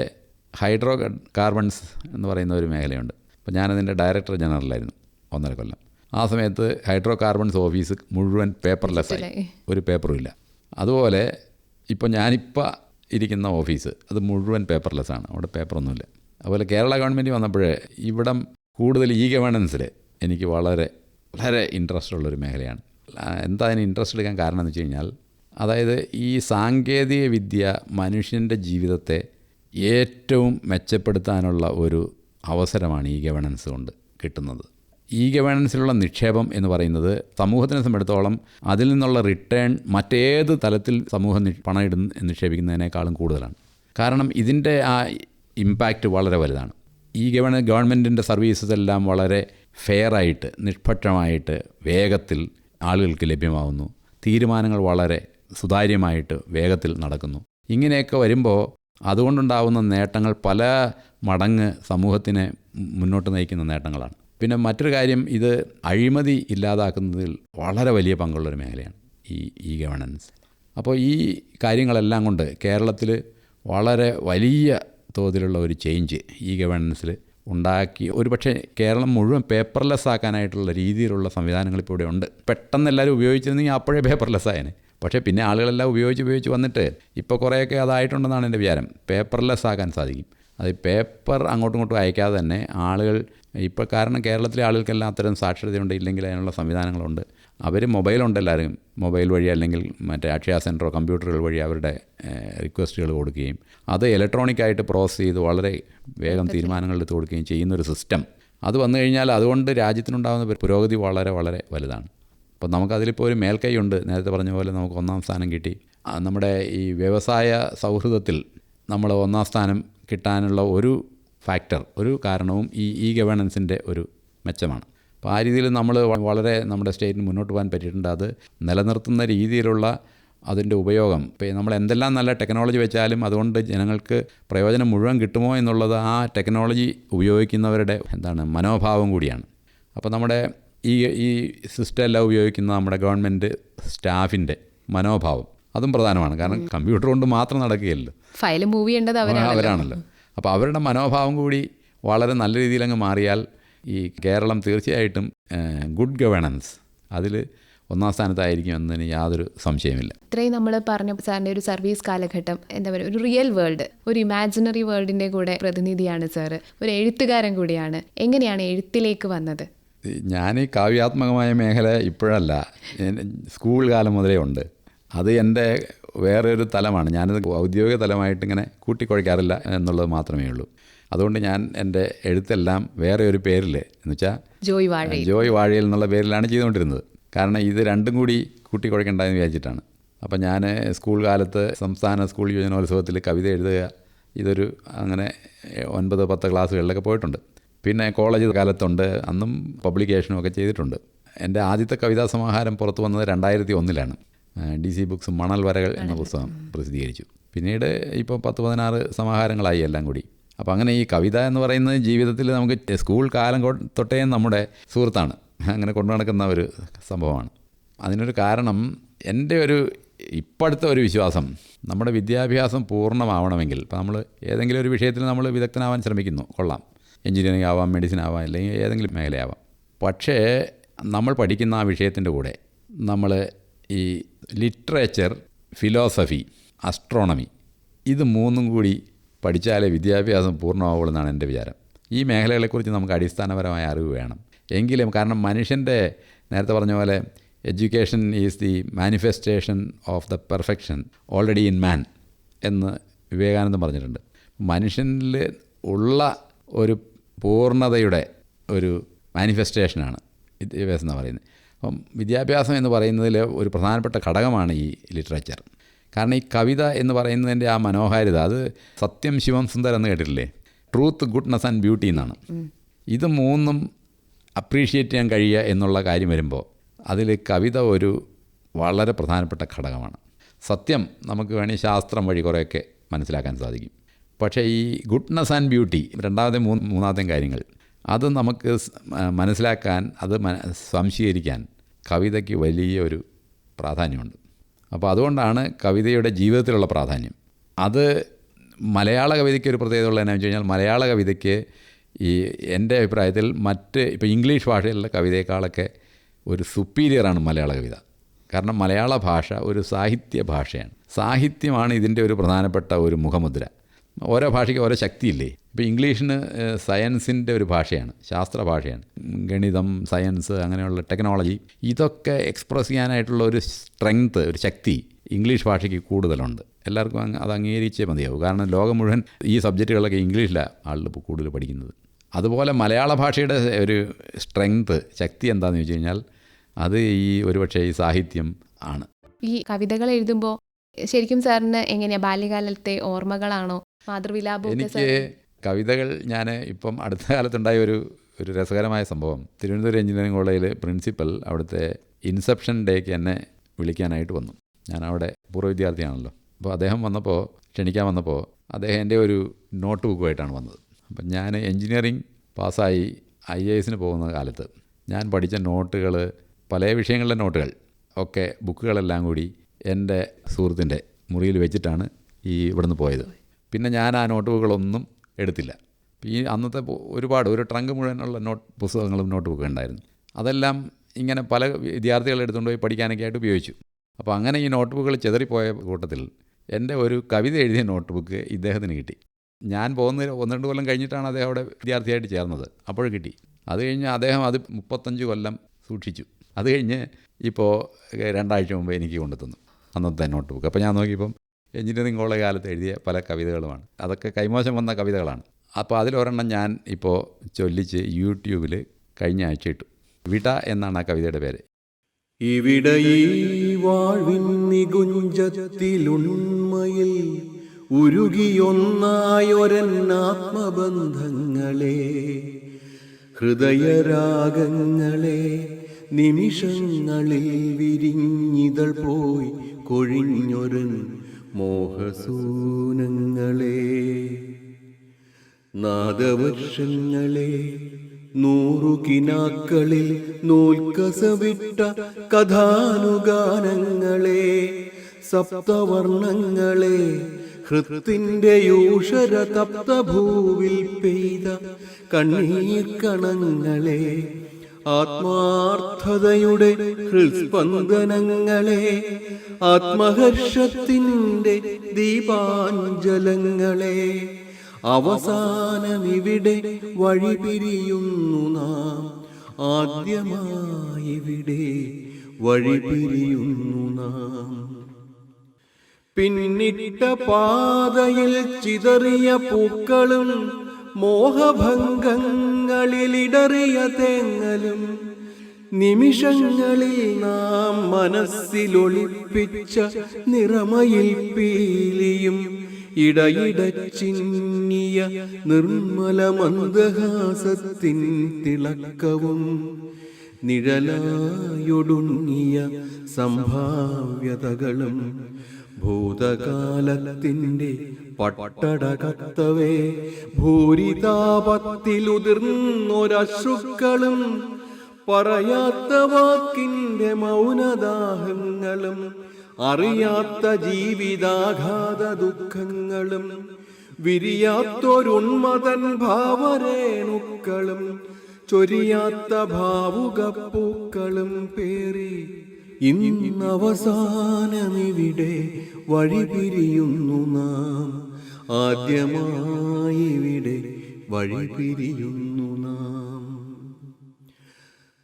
ഹൈഡ്രോ കാർബൺസ് എന്ന് പറയുന്ന ഒരു മേഖലയുണ്ട്. അപ്പോൾ ഞാനതിൻ്റെ ഡയറക്ടർ ജനറലായിരുന്നു 1.5 കൊല്ലം. ആ സമയത്ത് ഹൈഡ്രോ കാർബൺസ് ഓഫീസ് മുഴുവൻ പേപ്പർലെസ്സായി, ഒരു പേപ്പറും ഇല്ല. അതുപോലെ ഇപ്പോൾ ഞാനിപ്പോൾ ഇരിക്കുന്ന ഓഫീസ് അത് മുഴുവൻ പേപ്പർലെസ്സാണ്, അവിടെ പേപ്പറൊന്നുമില്ല. അതുപോലെ കേരള ഗവൺമെൻറ് വന്നപ്പോൾ ഇവിടം കൂടുതൽ ഗവേണൻസിൽ എനിക്ക് വളരെ ഇൻട്രസ്റ്റ് ഉള്ളൊരു മേഖലയാണ്. എന്താ അതിന് ഇൻട്രസ്റ്റ് എടുക്കാൻ കാരണം എന്ന് വെച്ച് കഴിഞ്ഞാൽ, അതായത് ഈ സാങ്കേതിക വിദ്യ മനുഷ്യൻ്റെ ജീവിതത്തെ ഏറ്റവും മെച്ചപ്പെടുത്താനുള്ള ഒരു അവസരമാണ് ഗവേണൻസ് കൊണ്ട് കിട്ടുന്നത്. ഗവേണൻസിലുള്ള നിക്ഷേപം എന്ന് പറയുന്നത് സമൂഹത്തിനെ സംബന്ധിച്ചിടത്തോളം അതിൽ നിന്നുള്ള റിട്ടേൺ മറ്റേത് തലത്തിൽ സമൂഹം പണം നിക്ഷേപിക്കുന്നതിനേക്കാളും കൂടുതലാണ്. കാരണം ഇതിൻ്റെ ആ ഇമ്പാക്റ്റ് വളരെ വലുതാണ്. ഗവൺമെൻറ്റിൻ്റെ സർവീസസ് എല്ലാം വളരെ ഫെയറായിട്ട്, നിഷ്പക്ഷമായിട്ട്, വേഗത്തിൽ ആളുകൾക്ക് ലഭ്യമാവുന്നു. തീരുമാനങ്ങൾ വളരെ സുതാര്യമായിട്ട് വേഗത്തിൽ നടക്കുന്നു. ഇങ്ങനെയൊക്കെ വരുമ്പോൾ അതുകൊണ്ടുണ്ടാകുന്ന നേട്ടങ്ങൾ പല മടങ്ങ് സമൂഹത്തിനെ മുന്നോട്ട് നയിക്കുന്ന നേട്ടങ്ങളാണ്. പിന്നെ മറ്റൊരു കാര്യം, ഇത് അഴിമതി ഇല്ലാതാക്കുന്നതിൽ വളരെ വലിയ പങ്കുള്ളൊരു മേഖലയാണ് ഗവേണൻസ്. അപ്പോൾ ഈ കാര്യങ്ങളെല്ലാം കൊണ്ട് കേരളത്തിൽ വളരെ വലിയ തോതിലുള്ള ഒരു ചേഞ്ച് ഗവേണൻസിൽ ഉണ്ടാക്കി. ഒരു പക്ഷേ കേരളം മുഴുവൻ പേപ്പർലെസ് ആക്കാനായിട്ടുള്ള രീതിയിലുള്ള സംവിധാനങ്ങൾ ഇപ്പോൾ ഇവിടെ ഉണ്ട്. പെട്ടെന്ന് എല്ലാവരും ഉപയോഗിച്ചിരുന്നെങ്കിൽ അപ്പോഴേ പേപ്പർലെസ് ആയേനെ. പക്ഷേ പിന്നെ ആളുകളെല്ലാം ഉപയോഗിച്ച് വന്നിട്ട് ഇപ്പോൾ കുറേയൊക്കെ അതായിട്ടുണ്ടെന്നാണ് എൻ്റെ വിചാരം. പേപ്പർലെസ് ആക്കാൻ സാധിക്കും. അത് പേപ്പർ അങ്ങോട്ടും ഇങ്ങോട്ടും അയക്കാതെ തന്നെ ആളുകൾ ഇപ്പോൾ, കാരണം കേരളത്തിലെ ആളുകൾക്കെല്ലാം അത്തരം സാക്ഷരതയുണ്ട്, ഇല്ലെങ്കിൽ അതിനുള്ള സംവിധാനങ്ങളുണ്ട്. അവർ മൊബൈലുണ്ട്, എല്ലാവരും മൊബൈൽ വഴി അല്ലെങ്കിൽ മറ്റേ അക്ഷയ സെൻറ്ററോ കമ്പ്യൂട്ടറുകൾ വഴി അവരുടെ റിക്വസ്റ്റുകൾ കൊടുക്കുകയും അത് ഇലക്ട്രോണിക്കായിട്ട് പ്രോസസ്സ് ചെയ്ത് വളരെ വേഗം തീരുമാനങ്ങൾ എടുത്ത് കൊടുക്കുകയും ചെയ്യുന്നൊരു സിസ്റ്റം അത് വന്നു കഴിഞ്ഞാൽ അതുകൊണ്ട് രാജ്യത്തിനുണ്ടാകുന്ന പുരോഗതി വളരെ വലുതാണ്. അപ്പോൾ നമുക്കതിലിപ്പോൾ ഒരു മേൽക്കൈ ഉണ്ട്. നേരത്തെ പറഞ്ഞ പോലെ നമുക്ക് 1ാം സ്ഥാനം കിട്ടി. നമ്മുടെ ഈ വ്യവസായ സൗഹൃദത്തിൽ നമ്മൾ 1ാം സ്ഥാനം കിട്ടാനുള്ള ഒരു കാരണവും ഗവേണൻസിൻ്റെ ഒരു മെച്ചമാണ്. അപ്പോൾ ആ രീതിയിൽ നമ്മൾ വളരെ നമ്മുടെ സ്റ്റേറ്റിന് മുന്നോട്ട് പോകാൻ പറ്റിയിട്ടുണ്ട്. അത് നിലനിർത്തുന്ന രീതിയിലുള്ള അതിൻ്റെ ഉപയോഗം, ഇപ്പോൾ നമ്മൾ എന്തെല്ലാം നല്ല ടെക്നോളജി വെച്ചാലും അതുകൊണ്ട് ജനങ്ങൾക്ക് പ്രയോജനം മുഴുവൻ കിട്ടുമോ എന്നുള്ളത് ആ ടെക്നോളജി ഉപയോഗിക്കുന്നവരുടെ മനോഭാവം കൂടിയാണ്. അപ്പോൾ നമ്മുടെ ഈ സിസ്റ്റം എല്ലാം ഉപയോഗിക്കുന്ന നമ്മുടെ ഗവൺമെൻറ് സ്റ്റാഫിൻ്റെ മനോഭാവം അതും പ്രധാനമാണ്. കാരണം കമ്പ്യൂട്ടർ കൊണ്ട് മാത്രം നടക്കുകയല്ലോ, ഫയൽ മൂവ് ചെയ്യേണ്ടത് അവരാണല്ലോ. അപ്പോൾ അവരുടെ മനോഭാവം കൂടി വളരെ നല്ല രീതിയിൽ അങ്ങ് മാറിയാൽ കേരളം തീർച്ചയായിട്ടും ഗുഡ് ഗവേണൻസ് അതിൽ 1ാം സ്ഥാനത്തായിരിക്കും എന്നതിന് യാതൊരു സംശയമില്ല. ഇത്രയും നമ്മൾ പറഞ്ഞ സാറിൻ്റെ ഒരു സർവീസ് കാലഘട്ടം എന്താ പറയുക, ഒരു റിയൽ വേൾഡ്, ഒരു ഇമാജിനറി വേൾഡിൻ്റെ കൂടെ പ്രതിനിധിയാണ് സാറ്. ഒരു എഴുത്തുകാരൻ കൂടിയാണ്. എങ്ങനെയാണ് എഴുത്തിലേക്ക് വന്നത്? ഞാൻ കാവ്യാത്മകമായ മേഖല ഇപ്പോഴല്ല, സ്കൂൾ കാലം മുതലേ ഉണ്ട്. അത് എൻ്റെ വേറെ ഒരു തലമാണ്. ഞാനത് ഔദ്യോഗിക തലമായിട്ട് ഇങ്ങനെ കൂട്ടിക്കുഴയ്ക്കാറില്ല എന്നുള്ളത് മാത്രമേ ഉള്ളൂ. അതുകൊണ്ട് ഞാൻ എൻ്റെ എഴുത്തെല്ലാം വേറെ ഒരു പേരിൽ, എന്ന് വെച്ചാൽ ജോയ് വാഴയിൽ എന്നുള്ള പേരിലാണ് ചെയ്തുകൊണ്ടിരുന്നത്. കാരണം ഇത് രണ്ടും കൂടി കൂട്ടിക്കുഴയ്ക്കണ്ടെന്ന് വിചാരിച്ചിട്ടാണ്. അപ്പം ഞാൻ സ്കൂൾ കാലത്ത് സംസ്ഥാന സ്കൂൾ യുവജനോത്സവത്തിൽ കവിത എഴുതുക, ഇതൊരു അങ്ങനെ 9-10 ക്ലാസ്സുകളിലൊക്കെ പോയിട്ടുണ്ട്. പിന്നെ കോളേജ് കാലത്തുണ്ട്, അന്നും പബ്ലിക്കേഷനും ഒക്കെ ചെയ്തിട്ടുണ്ട്. എൻ്റെ ആദ്യത്തെ കവിതാ സമാഹാരം പുറത്തു വന്നത് 2001 DC ബുക്സ് മണൽ വരകൾ എന്ന പുസ്തകം പ്രസിദ്ധീകരിച്ചു. പിന്നീട് ഇപ്പോൾ 10-16 സമാഹാരങ്ങളായി എല്ലാം കൂടി. അപ്പോൾ അങ്ങനെ ഈ കവിത എന്ന് പറയുന്നത് ജീവിതത്തിൽ നമുക്ക് സ്കൂൾ കാലം തൊട്ടേ നമ്മുടെ സുഹൃത്താണ്, അങ്ങനെ കൊണ്ടു നടക്കുന്ന ഒരു സംഭവമാണ്. അതിനൊരു കാരണം എൻ്റെ ഒരു ഇപ്പോഴത്തെ ഒരു വിശ്വാസം, നമ്മുടെ വിദ്യാഭ്യാസം പൂർണ്ണമാവണമെങ്കിൽ, ഇപ്പോൾ നമ്മൾ ഏതെങ്കിലും ഒരു വിഷയത്തിൽ നമ്മൾ വിദഗ്ധനാവാൻ ശ്രമിക്കുന്നു, കൊള്ളാം, എഞ്ചിനീയറിംഗ് ആവാം, മെഡിസിൻ ആവാം, അല്ലെങ്കിൽ ഏതെങ്കിലും മേഖലയാവാം. പക്ഷേ നമ്മൾ പഠിക്കുന്ന ആ വിഷയത്തിൻ്റെ കൂടെ നമ്മൾ ഈ ലിറ്ററേച്ചർ, ഫിലോസഫി, അസ്ട്രോണമി, ഇത് മൂന്നും കൂടി പഠിച്ചാലേ വിദ്യാഭ്യാസം പൂർണ്ണമാവുള്ളൂ എന്നാണ് എൻ്റെ വിചാരം. ഈ മേഖലകളെക്കുറിച്ച് നമുക്ക് അടിസ്ഥാനപരമായ അറിവ് വേണം എങ്കിലും, കാരണം മനുഷ്യൻ്റെ, നേരത്തെ പറഞ്ഞ പോലെ education is the manifestation of the perfection already in man എന്ന് വിവേകാനന്ദൻ പറഞ്ഞിട്ടുണ്ട്. മനുഷ്യനിൽ ഉള്ള ഒരു പൂർണ്ണതയുടെ ഒരു മാനിഫെസ്റ്റേഷനാണ് വിദ്യാഭ്യാസം എന്ന് പറയുന്നത്. അപ്പം വിദ്യാഭ്യാസം എന്ന് പറയുന്നതിൽ ഒരു പ്രധാനപ്പെട്ട ഘടകമാണ് ഈ ലിറ്ററേച്ചർ. കാരണം ഈ കവിത എന്ന് പറയുന്നതിൻ്റെ ആ മനോഹാരിത, അത് സത്യം ശിവം സുന്ദരം എന്ന് കേട്ടിട്ടില്ലേ? ട്രൂത്ത്, ഗുഡ്നെസ് ആൻഡ് ബ്യൂട്ടി എന്നാണ്. ഇത് മൂന്നും അപ്രീഷിയേറ്റ് ചെയ്യാൻ കഴിയുക എന്നുള്ള കാര്യം വരുമ്പോൾ അതിൽ കവിത ഒരു വളരെ പ്രധാനപ്പെട്ട ഘടകമാണ്. സത്യം നമുക്ക് വേണമെങ്കിൽ ശാസ്ത്രം വഴി കുറേയൊക്കെ മനസ്സിലാക്കാൻ സാധിക്കും. പക്ഷേ ഈ ഗുഡ്നെസ് ആൻഡ് ബ്യൂട്ടി, മൂന്നാമത്തെയും കാര്യങ്ങൾ, അത് നമുക്ക് മനസ്സിലാക്കാൻ, അത് സംശീകരിക്കാൻ കവിതയ്ക്ക് വലിയ ഒരു പ്രാധാന്യമുണ്ട്. അപ്പോൾ അതുകൊണ്ടാണ് കവിതയുടെ ജീവിതത്തിലുള്ള പ്രാധാന്യം. അത് മലയാള കവിതയ്ക്ക് ഒരു പ്രത്യേകത ഉള്ളതെന്നു വെച്ച് കഴിഞ്ഞാൽ, മലയാള കവിതയ്ക്ക് ഈ എൻ്റെ അഭിപ്രായത്തിൽ ഇപ്പോൾ ഇംഗ്ലീഷ് ഭാഷയിലുള്ള കവിതയേക്കാളൊക്കെ ഒരു സുപ്പീരിയറാണ് മലയാള കവിത. കാരണം മലയാള ഭാഷ ഒരു സാഹിത്യ ഭാഷയാണ്. സാഹിത്യമാണ് ഇതിൻ്റെ ഒരു പ്രധാനപ്പെട്ട ഒരു മുഖമുദ്ര. ഓരോ ഭാഷയ്ക്ക് ഓരോ ശക്തിയില്ലേ? ഇപ്പോൾ ഇംഗ്ലീഷിന് സയൻസിൻ്റെ ഒരു ഭാഷയാണ്, ശാസ്ത്ര ഭാഷയാണ്. ഗണിതം, സയൻസ്, അങ്ങനെയുള്ള ടെക്നോളജി, ഇതൊക്കെ എക്സ്പ്രസ് ചെയ്യാനായിട്ടുള്ള ഒരു സ്ട്രെങ്ത്ത്, ഒരു ശക്തി ഇംഗ്ലീഷ് ഭാഷയ്ക്ക് കൂടുതലുണ്ട്. എല്ലാവർക്കും അത് അംഗീകരിച്ചേ മതിയാവും. കാരണം ലോകം മുഴുവൻ ഈ സബ്ജക്റ്റുകളൊക്കെ ഇംഗ്ലീഷിലാണ് ആളുകൾ കൂടുതൽ പഠിക്കുന്നത്. അതുപോലെ മലയാള ഭാഷയുടെ ഒരു സ്ട്രെങ്ത്ത്, ശക്തി എന്താണെന്ന് വെച്ച് കഴിഞ്ഞാൽ അത് ഒരുപക്ഷെ ഈ സാഹിത്യം ആണ്. ഈ കവിതകൾ എഴുതുമ്പോൾ ശരിക്കും സാറിന് എങ്ങനെയാണ്, ബാല്യകാലത്തെ ഓർമ്മകളാണോ, മാതൃവിലാപം? എനിക്ക് കവിതകൾ, ഞാൻ ഇപ്പം അടുത്ത കാലത്തുണ്ടായ ഒരു രസകരമായ സംഭവം, തിരുവനന്തപുരം എഞ്ചിനീയറിംഗ് കോളേജിൽ പ്രിൻസിപ്പൽ അവിടുത്തെ ഇൻസെപ്ഷൻ ഡേക്ക് എന്നെ വിളിക്കാനായിട്ട് വന്നു. ഞാൻ അവിടെ പൂർവ്വ വിദ്യാർത്ഥിയാണല്ലോ. അപ്പോൾ അദ്ദേഹം ക്ഷണിക്കാൻ വന്നപ്പോൾ അദ്ദേഹം എൻ്റെ ഒരു നോട്ട് ബുക്കുമായിട്ടാണ് വന്നത്. അപ്പം ഞാൻ എഞ്ചിനീയറിംഗ് പാസ്സായി IAS പോകുന്ന കാലത്ത് ഞാൻ പഠിച്ച നോട്ടുകൾ, പല വിഷയങ്ങളിലെ നോട്ടുകൾ ഒക്കെ, ബുക്കുകളെല്ലാം കൂടി എൻ്റെ സുഹൃത്തിൻ്റെ മുറിയിൽ വെച്ചിട്ടാണ് ഇവിടുന്ന് പോയത്. പിന്നെ ഞാൻ ആ നോട്ട് ബുക്കുകളൊന്നും എടുത്തില്ല. ഈ അന്നത്തെ ഒരു ട്രങ്ക് മുഴുവനുള്ള പുസ്തകങ്ങളും നോട്ട് ബുക്കും ഉണ്ടായിരുന്നു. അതെല്ലാം ഇങ്ങനെ പല വിദ്യാർത്ഥികൾ എടുത്തുകൊണ്ട് പോയി പഠിക്കാനൊക്കെ ആയിട്ട് ഉപയോഗിച്ചു. അപ്പോൾ അങ്ങനെ ഈ നോട്ട് ബുക്കുകൾ ചെതറിപ്പോയ കൂട്ടത്തിൽ എൻ്റെ ഒരു കവിത എഴുതിയ നോട്ട് ബുക്ക് ഇദ്ദേഹത്തിന് കിട്ടി. ഞാൻ പോകുന്ന 1-2 കൊല്ലം കഴിഞ്ഞിട്ടാണ് അദ്ദേഹം അവിടെ വിദ്യാർത്ഥിയായിട്ട് ചേർന്നത്. അപ്പോഴും കിട്ടി. അത് കഴിഞ്ഞ് അദ്ദേഹം അത് 35 കൊല്ലം സൂക്ഷിച്ചു. അത് കഴിഞ്ഞ് ഇപ്പോൾ 2 ആഴ്ച മുമ്പ് എനിക്ക് കൊണ്ടുതന്നു അന്നത്തെ നോട്ട് ബുക്ക്. അപ്പോൾ ഞാൻ നോക്കിയപ്പം എഞ്ചിനീയറിംഗ് കോളേജ് കാലത്ത് എഴുതിയ പല കവിതകളുമാണ്. അതൊക്കെ കൈമോശം വന്ന കവിതകളാണ്. അപ്പോൾ അതിലൊരെണ്ണം ഞാൻ ഇപ്പോൾ ചൊല്ലിച്ച് യൂട്യൂബിൽ കഴിഞ്ഞ ആഴ്ച ഇട്ടു. വിട എന്നാണ് ആ കവിതയുടെ പേര്. ഇവിടെ ഈ വാഴ്വിൻ നികുഞ്ചത്തിലുണ്മയിൽ ഉരുകിയൊന്നായൊരന്നാത്മബന്ധങ്ങളെ, ഹൃദയരാഗങ്ങളെ, നിമിഷങ്ങളിൽ വിരിഞ്ഞിതൾ പോയി കൊഴിഞ്ഞൊരൻ മോഹസൂനങ്ങളെ, നാദവർഷങ്ങളെ, 100 കിനാക്കളിൽ നൂൽക്കസവിട്ട കഥാനുഗാനങ്ങളെ, സപ്തവർണ്ണങ്ങളെ, ഹൃത്തിന്റെ യൂഷര തപ്തഭൂവിൽ പെയ്ത കണ്ണീർ കണങ്ങളെ, ആത്മാർത്ഥതയുടെ ഹൃസ്പന്ദനങ്ങളെ, ആത്മഹർഷത്തിന്റെ ദീപാഞ്ജലങ്ങളെ, അവസാനമിവിടെ വഴിപിരിയുന്നു നാം, ആദ്യമായിവിടെ വഴിപിരിയുന്നു നാം. പിന്നിട്ട പാതയിൽ ചിതറിയ പൂക്കളും മോഹഭംഗങ്ങളിലിടറിയ തേങ്ങലും നിമിഷങ്ങളിൽ നാം മനസ്സിലൊളിപ്പിച്ച നിറമയിൽ പീലിയും ഇടയിടച്ചിന്നിയ നിർമ്മല മന്ദഹാസത്തിൻ തിളക്കവും നിഴലായൊടുങ്ങിയ സംഭാവ്യതകളും ഭൂതകാലത്തിൻ്റെ പട്ടടകത്തവേ ഭൂരിതാപത്തിലുതിർന്നൊരശ്രുക്കളും പറയാത്ത വാക്കിൻ്റെ മൗനദാഹങ്ങളും അറിയാത്ത ജീവിതാഘാത ദുഃഖങ്ങളും വിരിയാത്തൊരുന്മതൻ ഭാവരേണുക്കളും ചൊരിയാത്ത ഭാവുകപ്പൂക്കളും പേറി ഇന്നവസാനമിവിടെ വഴിപിരിയുന്നു നാം. ആദ്യമായിവിടെ വഴിപിരിയുന്നു നാം.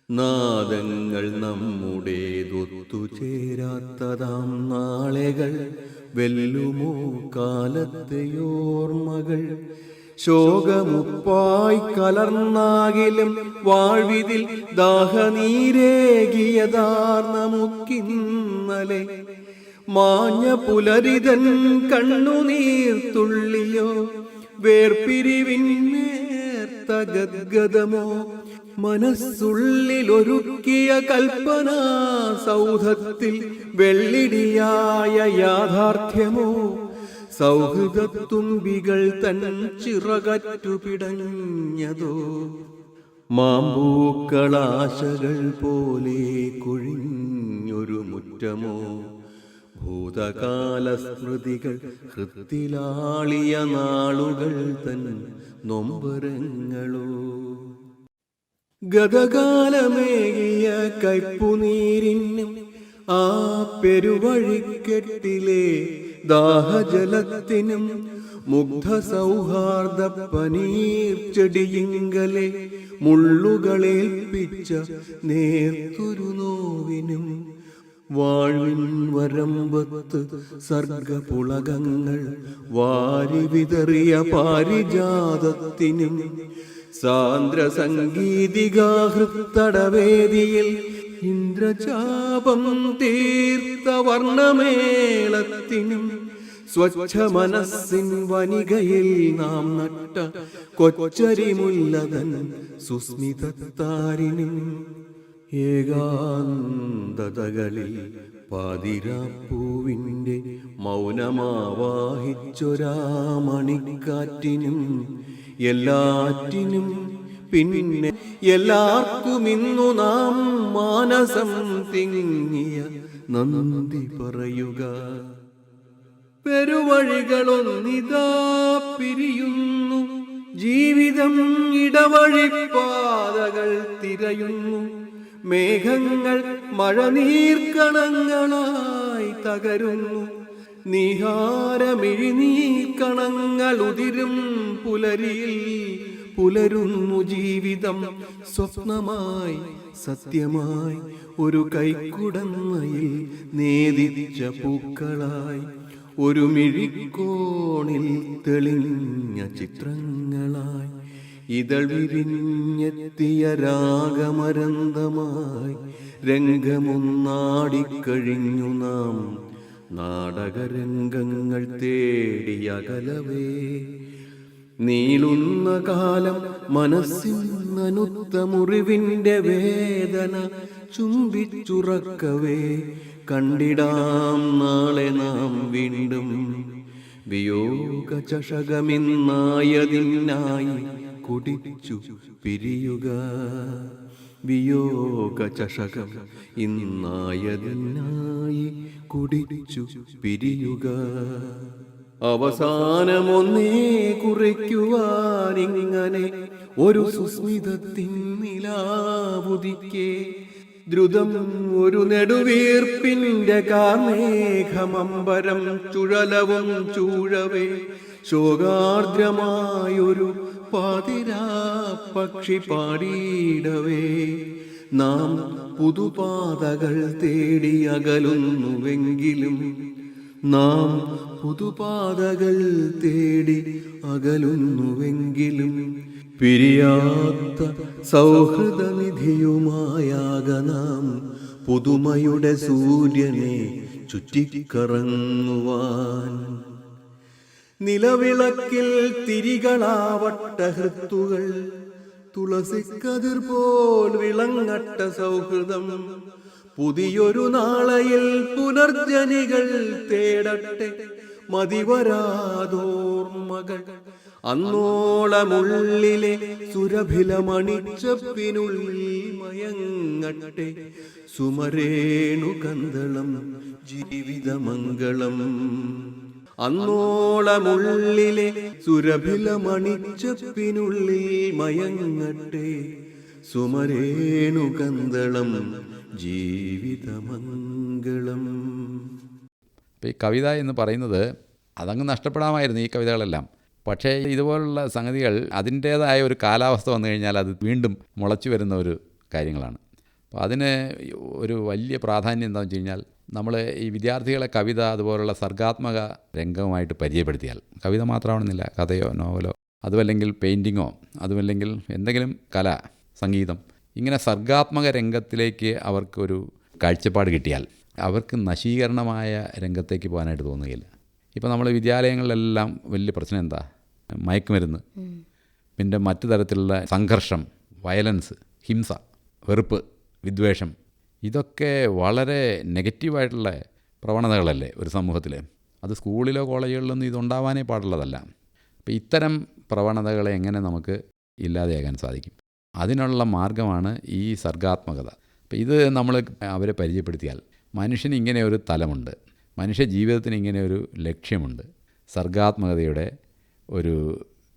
നാദങ്ങൾ നമ്മുടേതൊത്തുചേരാത്തതാം നാളുകൾ വെല്ലുമോ കാലത്തെയോർമ്മകൾ. ശോകമുപ്പായി കലർന്നാകിലും വാഴ്വിതിൽ ദാഹനീരേകിയതാർന്ന മുക്കിന്നലെ മാഞ്ഞ പുലരിതൻ കണ്ണുനീർത്തുള്ളിയോ വേർപിരിവിന്നേർത്ത ഗദ്ഗതമോ മനസ്സുള്ളിലൊരുക്കിയ കൽപ്പനാ സൗധത്തിൽ വെള്ളിടിയായ യാഥാർത്ഥ്യമോ സൗഹൃദത്തുമ്പികൾ തൻ ചിറകറ്റു പിടഞ്ഞതോ മാമ്പൂക്കളാശകൾ പോലെ കൊഴിഞ്ഞൊരു മുറ്റമോ ഭൂതകാല സ്മൃതികൾ ഹൃത്തിലാളിയ നാളുകൾ തൻ നൊമ്പരങ്ങളോ ഗതകാലമേകിയ കയ്പുനീരിനും ആ പെരുവഴിക്കെട്ടിലെ ദാഹജലത്തിനും മുഗ്ധ സൗഹാർദ്ദ പനീർ ചെടിയിങ്കലെ മുള്ളുകളേൽപ്പിച്ച നേർത്തൊരു നോവിനും വാഴ്വിൻ വരമ്പത്ത് സർഗപുളകങ്ങൾ വാരി വിതറിയ പാരിജാതത്തിനും സാന്ദ്ര സംഗീതികാഹൃത്തടവേദിയിൽ ഇന്ദ്രചാപം തീർത്ത വർണ്ണമേളത്തിനും സ്വച്ഛ മനസ്സിൻ വനികയിൽ നാം നട്ട കൊച്ചരിമുല്ലതൻ സുസ്മിതത്താരിനും ഏകാന്തതകളിൽ പാതിരാപ്പൂവിൻ്റെ മൗനമാവാഹിച്ചൊരാ മണിക്കാറ്റിനും എല്ലാറ്റിനും പിന്നെ എല്ലാവർക്കും ഇന്നു നാം മാനസം തിങ്ങിയ നന്ദി പറയുക. പെരുവഴികളൊന്നിതാ പിരിയുന്നു, ജീവിതം ഇടവഴിപ്പാതകൾ തിരയുന്നു, മേഘങ്ങൾ മഴനീർക്കണങ്ങളായി തകരുന്നു, നീഹാരമിഴിനീർക്കണങ്ങൾ ഉതിരും പുലരിയിൽ പുലരുന്നു ജീവിതം സ്വപ്നമായി സത്യമായി ഒരു കൈക്കുടന്നയിൽ നേദിച്ച പൂക്കളായി ഒരു മിഴിക്കോണിൽ തെളിഞ്ഞ ചിത്രങ്ങളായി ഇതൾ വിരിഞ്ഞെത്തിയ രാഗമരന്തമായി രംഗമൊന്നാടിക്കഴിഞ്ഞു നാം നാടകരംഗങ്ങൾ തേടിയകലവേ. നീളുന്ന കാലം മനസ്സിനനുത്ത മുറിവിൻ്റെ വേദന ചുംബിച്ചുറക്കവേ കണ്ടിടാം നാളെ നാം വീണ്ടും. വിയോഗ ചഷകമിന്നായതിനായി കുടിച്ചു പിരിയുക, വിയോഗ ചഷകം ഇന്നായതിനായി കുടിച്ചു പിരിയുക. അവസാനമൊന്നേ കുറിക്കുവാനിങ്ങനെ ഒരു സുസ്മിതത്തിൻ നിലാവുദിക്കേ ദ്രുതം ഒരു നെടുവീർപ്പിൻ്റെ കാർമേഘമമ്പരം ചുഴലവും ചൂഴവേ ശോകാർദ്രമായൊരു പാതിരാ പക്ഷി പാടിയിടവേ നാം പുതുപാതകൾ തേടി അകലുന്നുവെങ്കിലും നാം പുതുപാതകൾ തേടി അകലുന്നുവെങ്കിലും പിരിയാത്ത സൗഹൃദനിധിയുമായാക നാം പുതുമയുടെ സൂര്യനെ ചുറ്റിക്കറങ്ങുവാൻ. നിലവിളക്കിൽ തിരികളാവട്ട ഹൃത്തുകൾ, തുളസിക്കതിർ പോൽ വിളങ്ങട്ട സൗഹൃദം. പുതിയൊരു നാളയിൽ പുനർജനികൾ തേടട്ടെ മതിവരാതോർമ്മകൾ. അന്നോളമുള്ളിലെ സുരഭിലമണിച്ചപ്പിനുള്ളിൽ മയങ്ങട്ടെ സുമരേണുകന്തളം ജീവിതമംഗളം. അന്നോളമുള്ളിലെ സുരഭിലമണിച്ചപ്പിനുള്ളിൽ മയങ്ങട്ടെ സുമരേണുകന്തളം ജീവിതമംഗളം. അപ്പോൾ ഈ കവിത എന്ന് പറയുന്നത് അതങ്ങ് നഷ്ടപ്പെടാമായിരുന്നു ഈ കവിതകളെല്ലാം. പക്ഷേ ഇതുപോലുള്ള സംഗതികൾ അതിൻ്റേതായ ഒരു കാലാവസ്ഥ വന്നു കഴിഞ്ഞാൽ അത് വീണ്ടും മുളച്ചു വരുന്ന ഒരു കാര്യങ്ങളാണ്. അപ്പോൾ അതിന് ഒരു വലിയ പ്രാധാന്യം എന്താണെന്ന് വെച്ച് കഴിഞ്ഞാൽ നമ്മൾ ഈ വിദ്യാർത്ഥികളെ കവിത അതുപോലുള്ള സർഗാത്മക രംഗവുമായിട്ട് പരിചയപ്പെടുത്തിയാൽ, കവിത മാത്രമാണെന്നില്ല, കഥയോ നോവലോ അതുമല്ലെങ്കിൽ പെയിൻറ്റിങ്ങോ അതുമല്ലെങ്കിൽ എന്തെങ്കിലും കല, സംഗീതം, ഇങ്ങനെ സർഗാത്മക രംഗത്തിലേക്ക് അവർക്കൊരു കാഴ്ചപ്പാട് കിട്ടിയാൽ അവർക്ക് നശീകരണമായ രംഗത്തേക്ക് പോകാനായിട്ട് തോന്നുകയില്ല. ഇപ്പോൾ നമ്മൾ വിദ്യാലയങ്ങളിലെല്ലാം വലിയ പ്രശ്നം എന്താ? മയക്കുമരുന്ന്, പിന്നെ മറ്റു തരത്തിലുള്ള സംഘർഷം, വയലൻസ്, ഹിംസ, വെറുപ്പ്, വിദ്വേഷം, ഇതൊക്കെ വളരെ നെഗറ്റീവായിട്ടുള്ള പ്രവണതകളല്ലേ ഒരു സമൂഹത്തിൽ. അത് സ്കൂളിലോ കോളേജുകളിലൊന്നും ഇതുണ്ടാവാനേ പാടുള്ളതല്ല. അപ്പോൾ ഇത്തരം പ്രവണതകളെ എങ്ങനെ നമുക്ക് ഇല്ലാതെയാക്കാൻ സാധിക്കും? അതിനുള്ള മാർഗമാണ് ഈ സർഗാത്മകത. അപ്പോൾ ഇത് നമ്മൾ അവരെ പരിചയപ്പെടുത്തിയാൽ മനുഷ്യന് ഇങ്ങനെ ഒരു തലമുണ്ട്, മനുഷ്യ ജീവിതത്തിന് ഇങ്ങനെ ഒരു ലക്ഷ്യമുണ്ട്, സർഗാത്മകതയുടെ ഒരു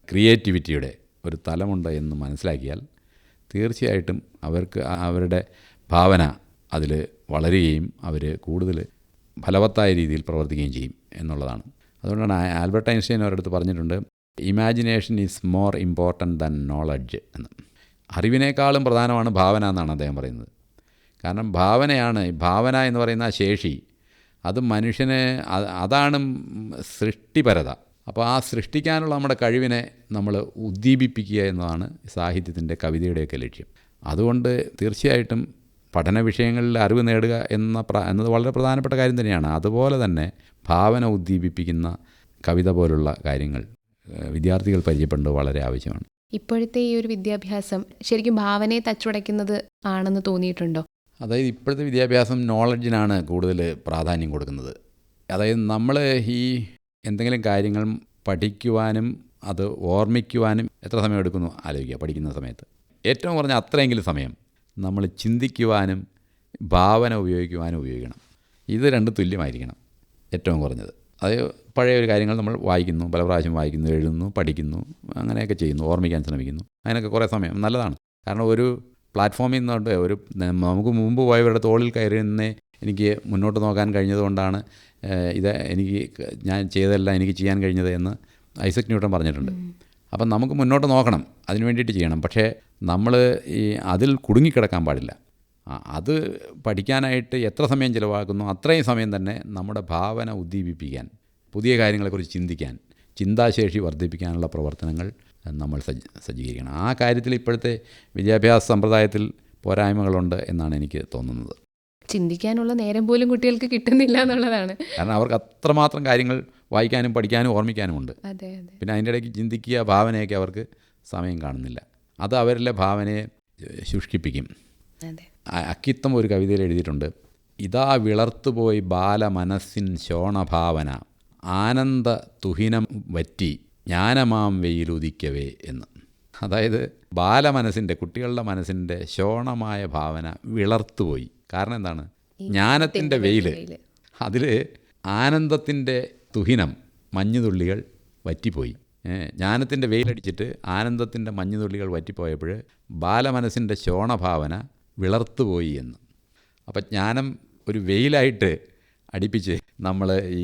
ക്രിയേറ്റിവിറ്റിയുടെ ഒരു തലമുണ്ട് എന്ന് മനസ്സിലാക്കിയാൽ തീർച്ചയായിട്ടും അവർക്ക് അവരുടെ ഭാവന അതിൽ വളരുകയും അവർ കൂടുതൽ ഫലവത്തായ രീതിയിൽ പ്രവർത്തിക്കുകയും ചെയ്യും എന്നുള്ളതാണ്. അതുകൊണ്ടാണ് ആൽബർട്ട് ഐൻസ്റ്റൈൻ അവരടുത്ത് പറഞ്ഞിട്ടുണ്ട്, imagination is more important than knowledge എന്ന്. അറിവിനേക്കാളും പ്രധാനമാണ് ഭാവന എന്നാണ് അദ്ദേഹം പറയുന്നത്. കാരണം ഭാവന എന്ന് പറയുന്ന ശേഷി അത് മനുഷ്യന് അതാണ് സൃഷ്ടിപരത. അപ്പോൾ ആ സൃഷ്ടിക്കാനുള്ള നമ്മുടെ കഴിവിനെ നമ്മൾ ഉദ്ദീപിപ്പിക്കുക എന്നതാണ് സാഹിത്യത്തിൻ്റെ, കവിതയുടെയൊക്കെ ലക്ഷ്യം. അതുകൊണ്ട് തീർച്ചയായിട്ടും പഠന വിഷയങ്ങളിൽ അറിവ് നേടുക എന്നത് വളരെ പ്രധാനപ്പെട്ട കാര്യം തന്നെയാണ്. അതുപോലെ തന്നെ ഭാവന ഉദ്ദീപിപ്പിക്കുന്ന കവിത പോലുള്ള കാര്യങ്ങൾ വിദ്യാർത്ഥികൾ പരിചയപ്പെടേണ്ടത് വളരെ ആവശ്യമാണ്. ഇപ്പോഴത്തെ ഈ ഒരു വിദ്യാഭ്യാസം ശരിക്കും ഭാവനയെ തച്ചുടയ്ക്കുന്നത് ആണെന്ന് തോന്നിയിട്ടുണ്ടോ? അതായത് ഇപ്പോഴത്തെ വിദ്യാഭ്യാസം നോളജിനാണ് കൂടുതൽ പ്രാധാന്യം കൊടുക്കുന്നത്. അതായത് നമ്മൾ ഈ എന്തെങ്കിലും കാര്യങ്ങൾ പഠിക്കുവാനും അത് ഓർമ്മിക്കുവാനും എത്ര സമയം എടുക്കുന്നു ആലോചിക്കുക. പഠിക്കുന്ന സമയത്ത് ഏറ്റവും കുറഞ്ഞ അത്രയെങ്കിലും സമയം നമ്മൾ ചിന്തിക്കുവാനും ഭാവന ഉപയോഗിക്കുവാനും ഉപയോഗിക്കണം. ഇത് രണ്ടും തുല്യമായിരിക്കണം ഏറ്റവും കുറഞ്ഞത്. അത് പഴയ ഒരു കാര്യങ്ങൾ നമ്മൾ വായിക്കുന്നു, പല പ്രാവശ്യം വായിക്കുന്നു, എഴുതുന്നു, പഠിക്കുന്നു, അങ്ങനെയൊക്കെ ചെയ്യുന്നു, ഓർമ്മിക്കാൻ ശ്രമിക്കുന്നു. അതിനൊക്കെ കുറേ സമയം നല്ലതാണ്. കാരണം ഒരു പ്ലാറ്റ്ഫോമിൽ നിന്നുകൊണ്ട് നമുക്ക് മുമ്പ് പോയവരുടെ തോളിൽ കയറി നിന്നേ എനിക്ക് മുന്നോട്ട് നോക്കാൻ കഴിഞ്ഞതുകൊണ്ടാണ് ഞാൻ ചെയ്തതെല്ലാം എനിക്ക് ചെയ്യാൻ കഴിഞ്ഞത് എന്ന് ഐസക് ന്യൂട്ടൺ പറഞ്ഞിട്ടുണ്ട്. അപ്പം നമുക്ക് മുന്നോട്ട് നോക്കണം, അതിന് വേണ്ടിയിട്ട് ചെയ്യണം. പക്ഷേ നമ്മൾ അതിൽ കുടുങ്ങിക്കിടക്കാൻ പാടില്ല. അത് പഠിക്കാനായിട്ട് എത്ര സമയം ചിലവാക്കുന്നു അത്രയും സമയം തന്നെ നമ്മുടെ ഭാവന ഉദ്ദീപിപ്പിക്കാൻ, പുതിയ കാര്യങ്ങളെക്കുറിച്ച് ചിന്തിക്കാൻ, ചിന്താശേഷി വർദ്ധിപ്പിക്കാനുള്ള പ്രവർത്തനങ്ങൾ നമ്മൾ സജ്ജീകരിക്കണം. ആ കാര്യത്തിൽ ഇപ്പോഴത്തെ വിദ്യാഭ്യാസ സമ്പ്രദായത്തിൽ പോരായ്മകളുണ്ട് എന്നാണ് എനിക്ക് തോന്നുന്നത്. ചിന്തിക്കാനുള്ള നേരം പോലും കുട്ടികൾക്ക് കിട്ടുന്നില്ല എന്നുള്ളതാണ്. കാരണം അവർക്ക് അത്രമാത്രം കാര്യങ്ങൾ വായിക്കാനും പഠിക്കാനും ഓർമ്മിക്കാനും ഉണ്ട്. അതെ അതെ. പിന്നെ അതിൻ്റെ ഇടയ്ക്ക് ചിന്തിക്കുക, ഭാവനയൊക്കെ അവർക്ക് സമയം കാണുന്നില്ല. അത് അവരിലെ ഭാവനയെ ശുഷ്കിപ്പിക്കും. അതെ. അക്കിത്തം ഒരു കവിതയിൽ എഴുതിയിട്ടുണ്ട്, ഇതാ വിളർത്തുപോയി ബാലമനസ്സിൻ ശോണഭാവന ആനന്ദ തുഹിനം വറ്റി ജ്ഞാനമാം വെയിലുദിക്കവേ എന്ന്. അതായത് ബാലമനസ്സിൻ്റെ, കുട്ടികളുടെ മനസ്സിൻ്റെ ശോണമായ ഭാവന വിളർത്തുപോയി. കാരണം എന്താണ്? ജ്ഞാനത്തിൻ്റെ വെയിൽ, അതിൽ ആനന്ദത്തിൻ്റെ തുഹിനം, മഞ്ഞുതുള്ളികൾ വറ്റിപ്പോയി. ജ്ഞാനത്തിൻ്റെ വെയിലടിച്ചിട്ട് ആനന്ദത്തിൻ്റെ മഞ്ഞുതുള്ളികൾ വറ്റിപ്പോയപ്പോൾ ബാലമനസ്സിൻ്റെ ശോണഭാവന വിളർത്തുപോയി എന്ന്. അപ്പം ജ്ഞാനം ഒരു വെയിലായിട്ട് അടുപ്പിച്ച് നമ്മൾ ഈ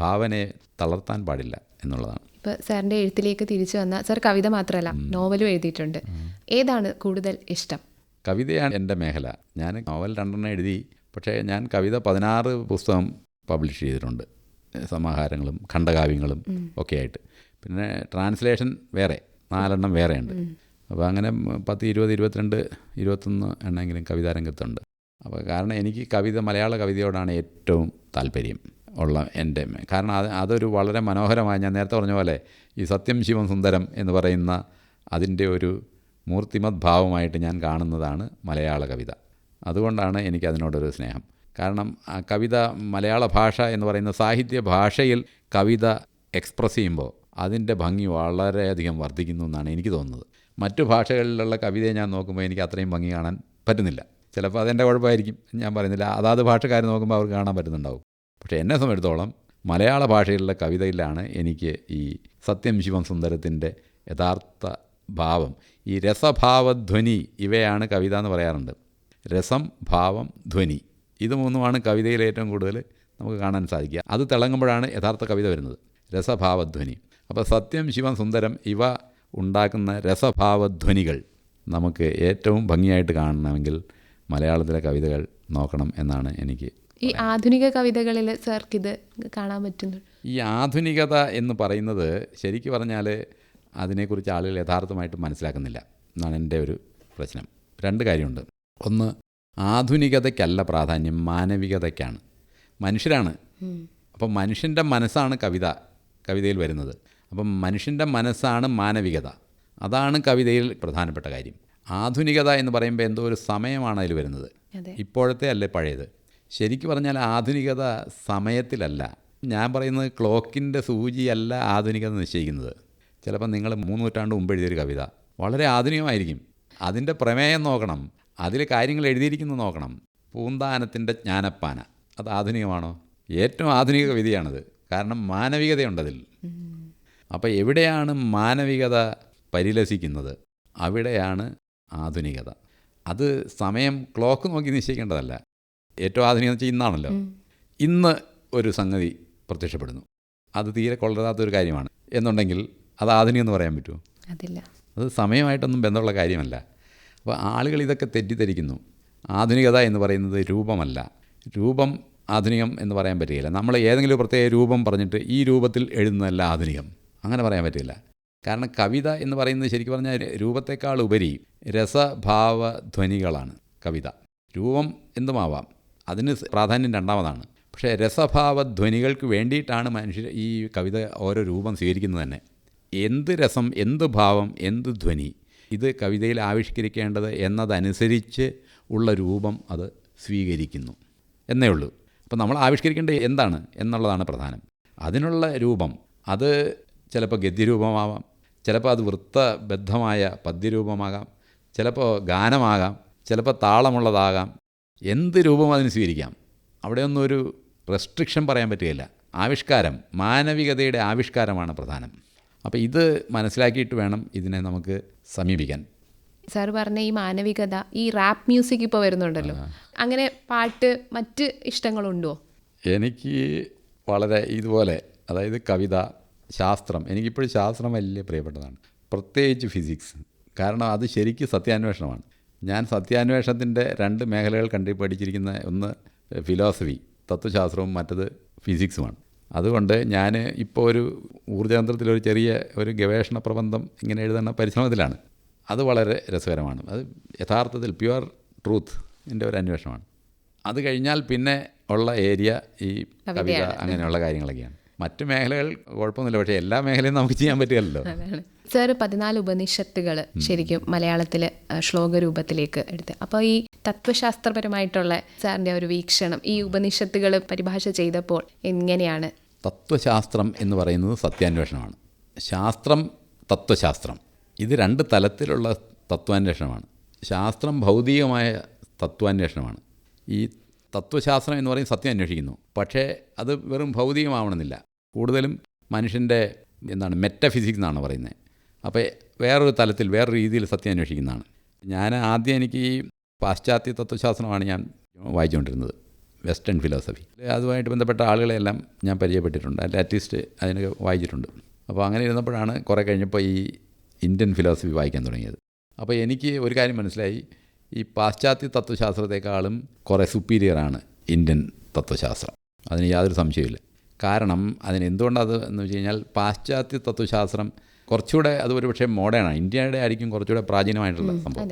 ഭാവനയെ തളർത്താൻ പാടില്ല എന്നുള്ളതാണ്. ഇപ്പോൾ സാറിൻ്റെ എഴുത്തിലേക്ക് തിരിച്ചു വന്നാൽ, സാർ കവിത മാത്രമല്ല നോവലും എഴുതിയിട്ടുണ്ട്. ഏതാണ് കൂടുതൽ ഇഷ്ടം? കവിതയാണ് എൻ്റെ മേഖല. ഞാൻ നോവൽ 2 എഴുതി. പക്ഷേ ഞാൻ കവിത 16 പുസ്തകം പബ്ലിഷ് ചെയ്തിട്ടുണ്ട്. സമാഹാരങ്ങളും ഖണ്ഡകാവ്യങ്ങളും ഒക്കെ ആയിട്ട്. പിന്നെ ട്രാൻസ്ലേഷൻ വേറെ 4 എണ്ണം വേറെയുണ്ട്. അപ്പോൾ അങ്ങനെ 10, 20, 22, 21 എണ്ണമെങ്കിലും കവിതാരംഗത്തുണ്ട്. അപ്പോൾ കാരണം എനിക്ക് മലയാള കവിതയോടാണ് ഏറ്റവും താല്പര്യം ഉള്ള എൻ്റെ. കാരണം അതൊരു വളരെ മനോഹരമായ, ഞാൻ നേരത്തെ പറഞ്ഞ പോലെ ഈ സത്യം ശിവം സുന്ദരം എന്ന് പറയുന്ന അതിൻ്റെ ഒരു മൂർത്തിമത് ഭാവമായിട്ട് ഞാൻ കാണുന്നതാണ് മലയാള കവിത. അതുകൊണ്ടാണ് എനിക്കതിനോടൊരു സ്നേഹം. കാരണം ആ കവിത, മലയാള ഭാഷ എന്ന് പറയുന്ന സാഹിത്യ ഭാഷയിൽ കവിത എക്സ്പ്രസ് ചെയ്യുമ്പോൾ അതിൻ്റെ ഭംഗി വളരെയധികം വർദ്ധിക്കുന്നു എന്നാണ് എനിക്ക് തോന്നുന്നത്. മറ്റു ഭാഷകളിലുള്ള കവിതയെ ഞാൻ നോക്കുമ്പോൾ എനിക്ക് അത്രയും ഭംഗി കാണാൻ പറ്റുന്നില്ല. ചിലപ്പോൾ അതെൻ്റെ കുഴപ്പമായിരിക്കും, ഞാൻ പറയുന്നില്ല. അതാത് ഭാഷക്കാർ നോക്കുമ്പോൾ അവർക്ക് കാണാൻ പറ്റുന്നുണ്ടാവും. പക്ഷേ എന്നെ സംബന്ധിച്ചിടത്തോളം മലയാള ഭാഷയിലുള്ള കവിതയിലാണ് എനിക്ക് ഈ സത്യം ശിവം സുന്ദരത്തിൻ്റെ യഥാർത്ഥ ഭാവം, ഈ രസഭാവധ്വനി, ഇവയാണ് കവിത എന്ന് പറയാറുണ്ട്. രസം, ഭാവം, ധ്വനി, ഇത് മൂന്നുമാണ് കവിതയിൽ ഏറ്റവും കൂടുതൽ നമുക്ക് കാണാൻ സാധിക്കുക. അത് തിളങ്ങുമ്പോഴാണ് യഥാർത്ഥ കവിത വരുന്നത്, രസഭാവധ്വനി. അപ്പോൾ സത്യം ശിവം സുന്ദരം ഇവ ഉണ്ടാക്കുന്ന രസഭാവധ്വനികൾ നമുക്ക് ഏറ്റവും ഭംഗിയായിട്ട് കാണണമെങ്കിൽ മലയാളത്തിലെ കവിതകൾ നോക്കണം എന്നാണ് എനിക്ക്. ഈ ആധുനിക കവിതകളിൽ സാർക്കിത് കാണാൻ പറ്റുന്നു? ഈ ആധുനികത എന്ന് പറയുന്നത് ശരിക്കും പറഞ്ഞാൽ അതിനെക്കുറിച്ച് ആളുകൾ യഥാർത്ഥമായിട്ട് മനസ്സിലാക്കുന്നില്ല എന്നാണ് എൻ്റെ ഒരു പ്രശ്നം. 2 കാര്യമുണ്ട്. ഒന്ന്, ആധുനികതയ്ക്കല്ല പ്രാധാന്യം, മാനവികതയ്ക്കാണ്. മനുഷ്യരാണ്. അപ്പം മനുഷ്യൻ്റെ മനസ്സാണ് കവിതയിൽ വരുന്നത്. അപ്പം മനുഷ്യൻ്റെ മനസ്സാണ് മാനവികത. അതാണ് കവിതയിൽ പ്രധാനപ്പെട്ട കാര്യം. ആധുനികത എന്ന് പറയുമ്പോൾ എന്തോ ഒരു സമയമാണ് അതിൽ വരുന്നത്, ഇപ്പോഴത്തെ അല്ലേ പഴയത്. ശരിക്കും പറഞ്ഞാൽ ആധുനികത സമയത്തിലല്ല. ഞാൻ പറയുന്നത് ക്ലോക്കിൻ്റെ സൂചിയല്ല ആധുനികത നിശ്ചയിക്കുന്നത്. ചിലപ്പോൾ നിങ്ങൾ 3 നൂറ്റാണ്ട് മുമ്പ് എഴുതിയൊരു കവിത വളരെ ആധുനികമായിരിക്കും. അതിൻ്റെ പ്രമേയം നോക്കണം, അതിൽ കാര്യങ്ങൾ എഴുതിയിരിക്കുന്നത് നോക്കണം. പൂന്താനത്തിൻ്റെ ജ്ഞാനപ്പാന, അത് ആധുനികമാണോ? ഏറ്റവും ആധുനിക കവിതയാണത്. കാരണം മാനവികതയുണ്ടതിൽ. അപ്പോൾ എവിടെയാണ് മാനവികത പരിലസിക്കുന്നത്, അവിടെയാണ് ആധുനികത. അത് സമയം ക്ലോക്ക് നോക്കി നിശ്ചയിക്കേണ്ടതല്ല. ഏറ്റവും ആധുനികം എന്ന് വെച്ചാൽ ഇന്നാണല്ലോ. ഇന്ന് ഒരു സംഗതി പ്രത്യക്ഷപ്പെടുന്നു, അത് തീരെ കൊള്ളരുതാത്തൊരു കാര്യമാണ് എന്നുണ്ടെങ്കിൽ അത് ആധുനികം എന്ന് പറയാൻ പറ്റുമോ? അതില്ല. അത് സമയമായിട്ടൊന്നും ബന്ധമുള്ള കാര്യമല്ല. അപ്പോൾ ആളുകൾ ഇതൊക്കെ തെറ്റിദ്ധരിക്കുന്നു. ആധുനികത എന്ന് പറയുന്നത് രൂപമല്ല. രൂപം ആധുനികം എന്ന് പറയാൻ പറ്റുകയില്ല. നമ്മൾ ഏതെങ്കിലും പ്രത്യേക രൂപം പറഞ്ഞിട്ട് ഈ രൂപത്തിൽ എഴുതുന്നതല്ല ആധുനികം, അങ്ങനെ പറയാൻ പറ്റില്ല. കാരണം കവിത എന്ന് പറയുന്നത് ശരിക്കും പറഞ്ഞാൽ രൂപത്തെക്കാൾ ഉപരി രസഭാവധ്വനികളാണ് കവിത. രൂപം എന്തുമാവാം, അതിന് പ്രാധാന്യം രണ്ടാമതാണ്. പക്ഷേ രസഭാവധ്വനികൾക്ക് വേണ്ടിയിട്ടാണ് മനുഷ്യർ ഈ കവിത ഓരോ രൂപം സ്വീകരിക്കുന്നത് തന്നെ. എന്ത് രസം, എന്ത് ഭാവം, എന്ത് ധ്വനി, ഇത് കവിതയിൽ ആവിഷ്കരിക്കേണ്ടത് എന്നതനുസരിച്ച് ഉള്ള രൂപം അത് സ്വീകരിക്കുന്നു എന്നേ ഉള്ളൂ. അപ്പോൾ നമ്മൾ ആവിഷ്കരിക്കേണ്ടത് എന്താണ് എന്നുള്ളതാണ് പ്രധാനം. അതിനുള്ള രൂപം അത് ചിലപ്പോൾ ഗദ്യരൂപമാവാം, ചിലപ്പോൾ അത് വൃത്തബദ്ധമായ പദ്യരൂപമാകാം, ചിലപ്പോൾ ഗാനമാകാം, ചിലപ്പോൾ താളമുള്ളതാകാം. എന്ത് രൂപം അതിന് സ്വീകരിക്കാം. അവിടെയൊന്നും ഒരു റെസ്ട്രിക്ഷൻ പറയാൻ പറ്റുകയില്ല. ആവിഷ്കാരം, മാനവികതയുടെ ആവിഷ്കാരമാണ് പ്രധാനം. അപ്പോൾ ഇത് മനസ്സിലാക്കിയിട്ട് വേണം ഇതിനെ നമുക്ക് സമീപിക്കാൻ. സാർ പറഞ്ഞ ഈ മാനവികത, ഈ റാപ്പ് മ്യൂസിക് ഇപ്പോൾ വരുന്നുണ്ടല്ലോ, അങ്ങനെ പാട്ട്, മറ്റ് ഇഷ്ടങ്ങളുണ്ടോ? എനിക്ക് വളരെ ഇതുപോലെ, അതായത് കവിത, ശാസ്ത്രം, എനിക്കിപ്പോഴും ശാസ്ത്രം വലിയ പ്രിയപ്പെട്ടതാണ്, പ്രത്യേകിച്ച് ഫിസിക്സ്. കാരണം അത് ശരിക്കും സത്യാന്വേഷണമാണ്. ഞാൻ സത്യാന്വേഷണത്തിൻ്റെ 2 മേഖലകൾ പഠിച്ചിരിക്കുന്ന, ഒന്ന് ഫിലോസഫി, തത്വശാസ്ത്രവും, മറ്റത് ഫിസിക്സുമാണ്. അതുകൊണ്ട് ഞാൻ ഇപ്പോൾ ഒരു ഊർജ്ജതന്ത്രത്തിലൊരു ചെറിയ ഒരു ഗവേഷണ പ്രബന്ധം ഇങ്ങനെ എഴുതുന്ന പരിശ്രമത്തിലാണ്. അത് വളരെ രസകരമാണ്. അത് യഥാർത്ഥത്തിൽ പ്യുവർ ട്രൂത്തിൻ്റെ ഒരു അന്വേഷണമാണ്. അത് കഴിഞ്ഞാൽ പിന്നെ ഉള്ള ഏരിയ ഈ കവിത, അങ്ങനെയുള്ള കാര്യങ്ങളൊക്കെയാണ്. മറ്റു മേഖലകൾ കുഴപ്പമൊന്നുമില്ല, പക്ഷേ എല്ലാ മേഖലയും നമുക്ക് ചെയ്യാൻ പറ്റുകയല്ലോ. സാർ 14 ഉപനിഷത്തുകൾ ശരിക്കും മലയാളത്തിൽ ശ്ലോകരൂപത്തിലേക്ക് എടുത്ത്, അപ്പോൾ ഈ തത്വശാസ്ത്രപരമായിട്ടുള്ള സാറിൻ്റെ ഒരു വീക്ഷണം ഈ ഉപനിഷത്തുകൾ പരിഭാഷ ചെയ്തപ്പോൾ എങ്ങനെയാണ്? തത്വശാസ്ത്രം എന്ന് പറയുന്നത് സത്യാന്വേഷണമാണ്. ശാസ്ത്രം, തത്വശാസ്ത്രം, ഇത് 2 തലത്തിലുള്ള തത്വാന്വേഷണമാണ്. ശാസ്ത്രം ഭൗതികമായ തത്വാന്വേഷണമാണ്. ഈ തത്വശാസ്ത്രം എന്ന് പറയും സത്യം അന്വേഷിക്കുന്നു. പക്ഷേ അത് വെറും ഭൗതികമാവണമെന്നില്ല. കൂടുതലും മനുഷ്യൻ്റെ മെറ്റഫിസിക്സ് എന്നാണ് പറയുന്നത്. അപ്പോൾ വേറൊരു തലത്തിൽ, വേറൊരു രീതിയിൽ സത്യം അന്വേഷിക്കുന്നതാണ്. ഞാൻ ആദ്യം എനിക്ക് ഈ പാശ്ചാത്യ തത്വശാസ്ത്രമാണ് ഞാൻ വായിച്ചുകൊണ്ടിരുന്നത്, വെസ്റ്റേൺ ഫിലോസഫി. അതുമായിട്ട് ബന്ധപ്പെട്ട ആളുകളെല്ലാം ഞാൻ പരിചയപ്പെട്ടിട്ടുണ്ട്, അറ്റ്ലീസ്റ്റ് അതിനൊക്കെ വായിച്ചിട്ടുണ്ട്. അപ്പോൾ അങ്ങനെ ഇരുന്നപ്പോഴാണ് കുറേ കഴിഞ്ഞപ്പോൾ ഈ ഇന്ത്യൻ ഫിലോസഫി വായിക്കാൻ തുടങ്ങിയത്. അപ്പോൾ എനിക്ക് ഒരു കാര്യം മനസ്സിലായി, ഈ പാശ്ചാത്യ തത്വശാസ്ത്രത്തെക്കാളും കുറേ സുപ്പീരിയറാണ് ഇന്ത്യൻ തത്വശാസ്ത്രം. അതിന് യാതൊരു സംശയമില്ല. കാരണം അതിനെന്തുകൊണ്ടത് എന്ന് വെച്ച് കഴിഞ്ഞാൽ പാശ്ചാത്യ തത്വശാസ്ത്രം കുറച്ചുകൂടെ അത് ഒരുപക്ഷെ മോഡേണാണ്, ഇന്ത്യയുടെ ആയിരിക്കും കുറച്ചുകൂടെ പ്രാചീനമായിട്ടുള്ള സംഭവം.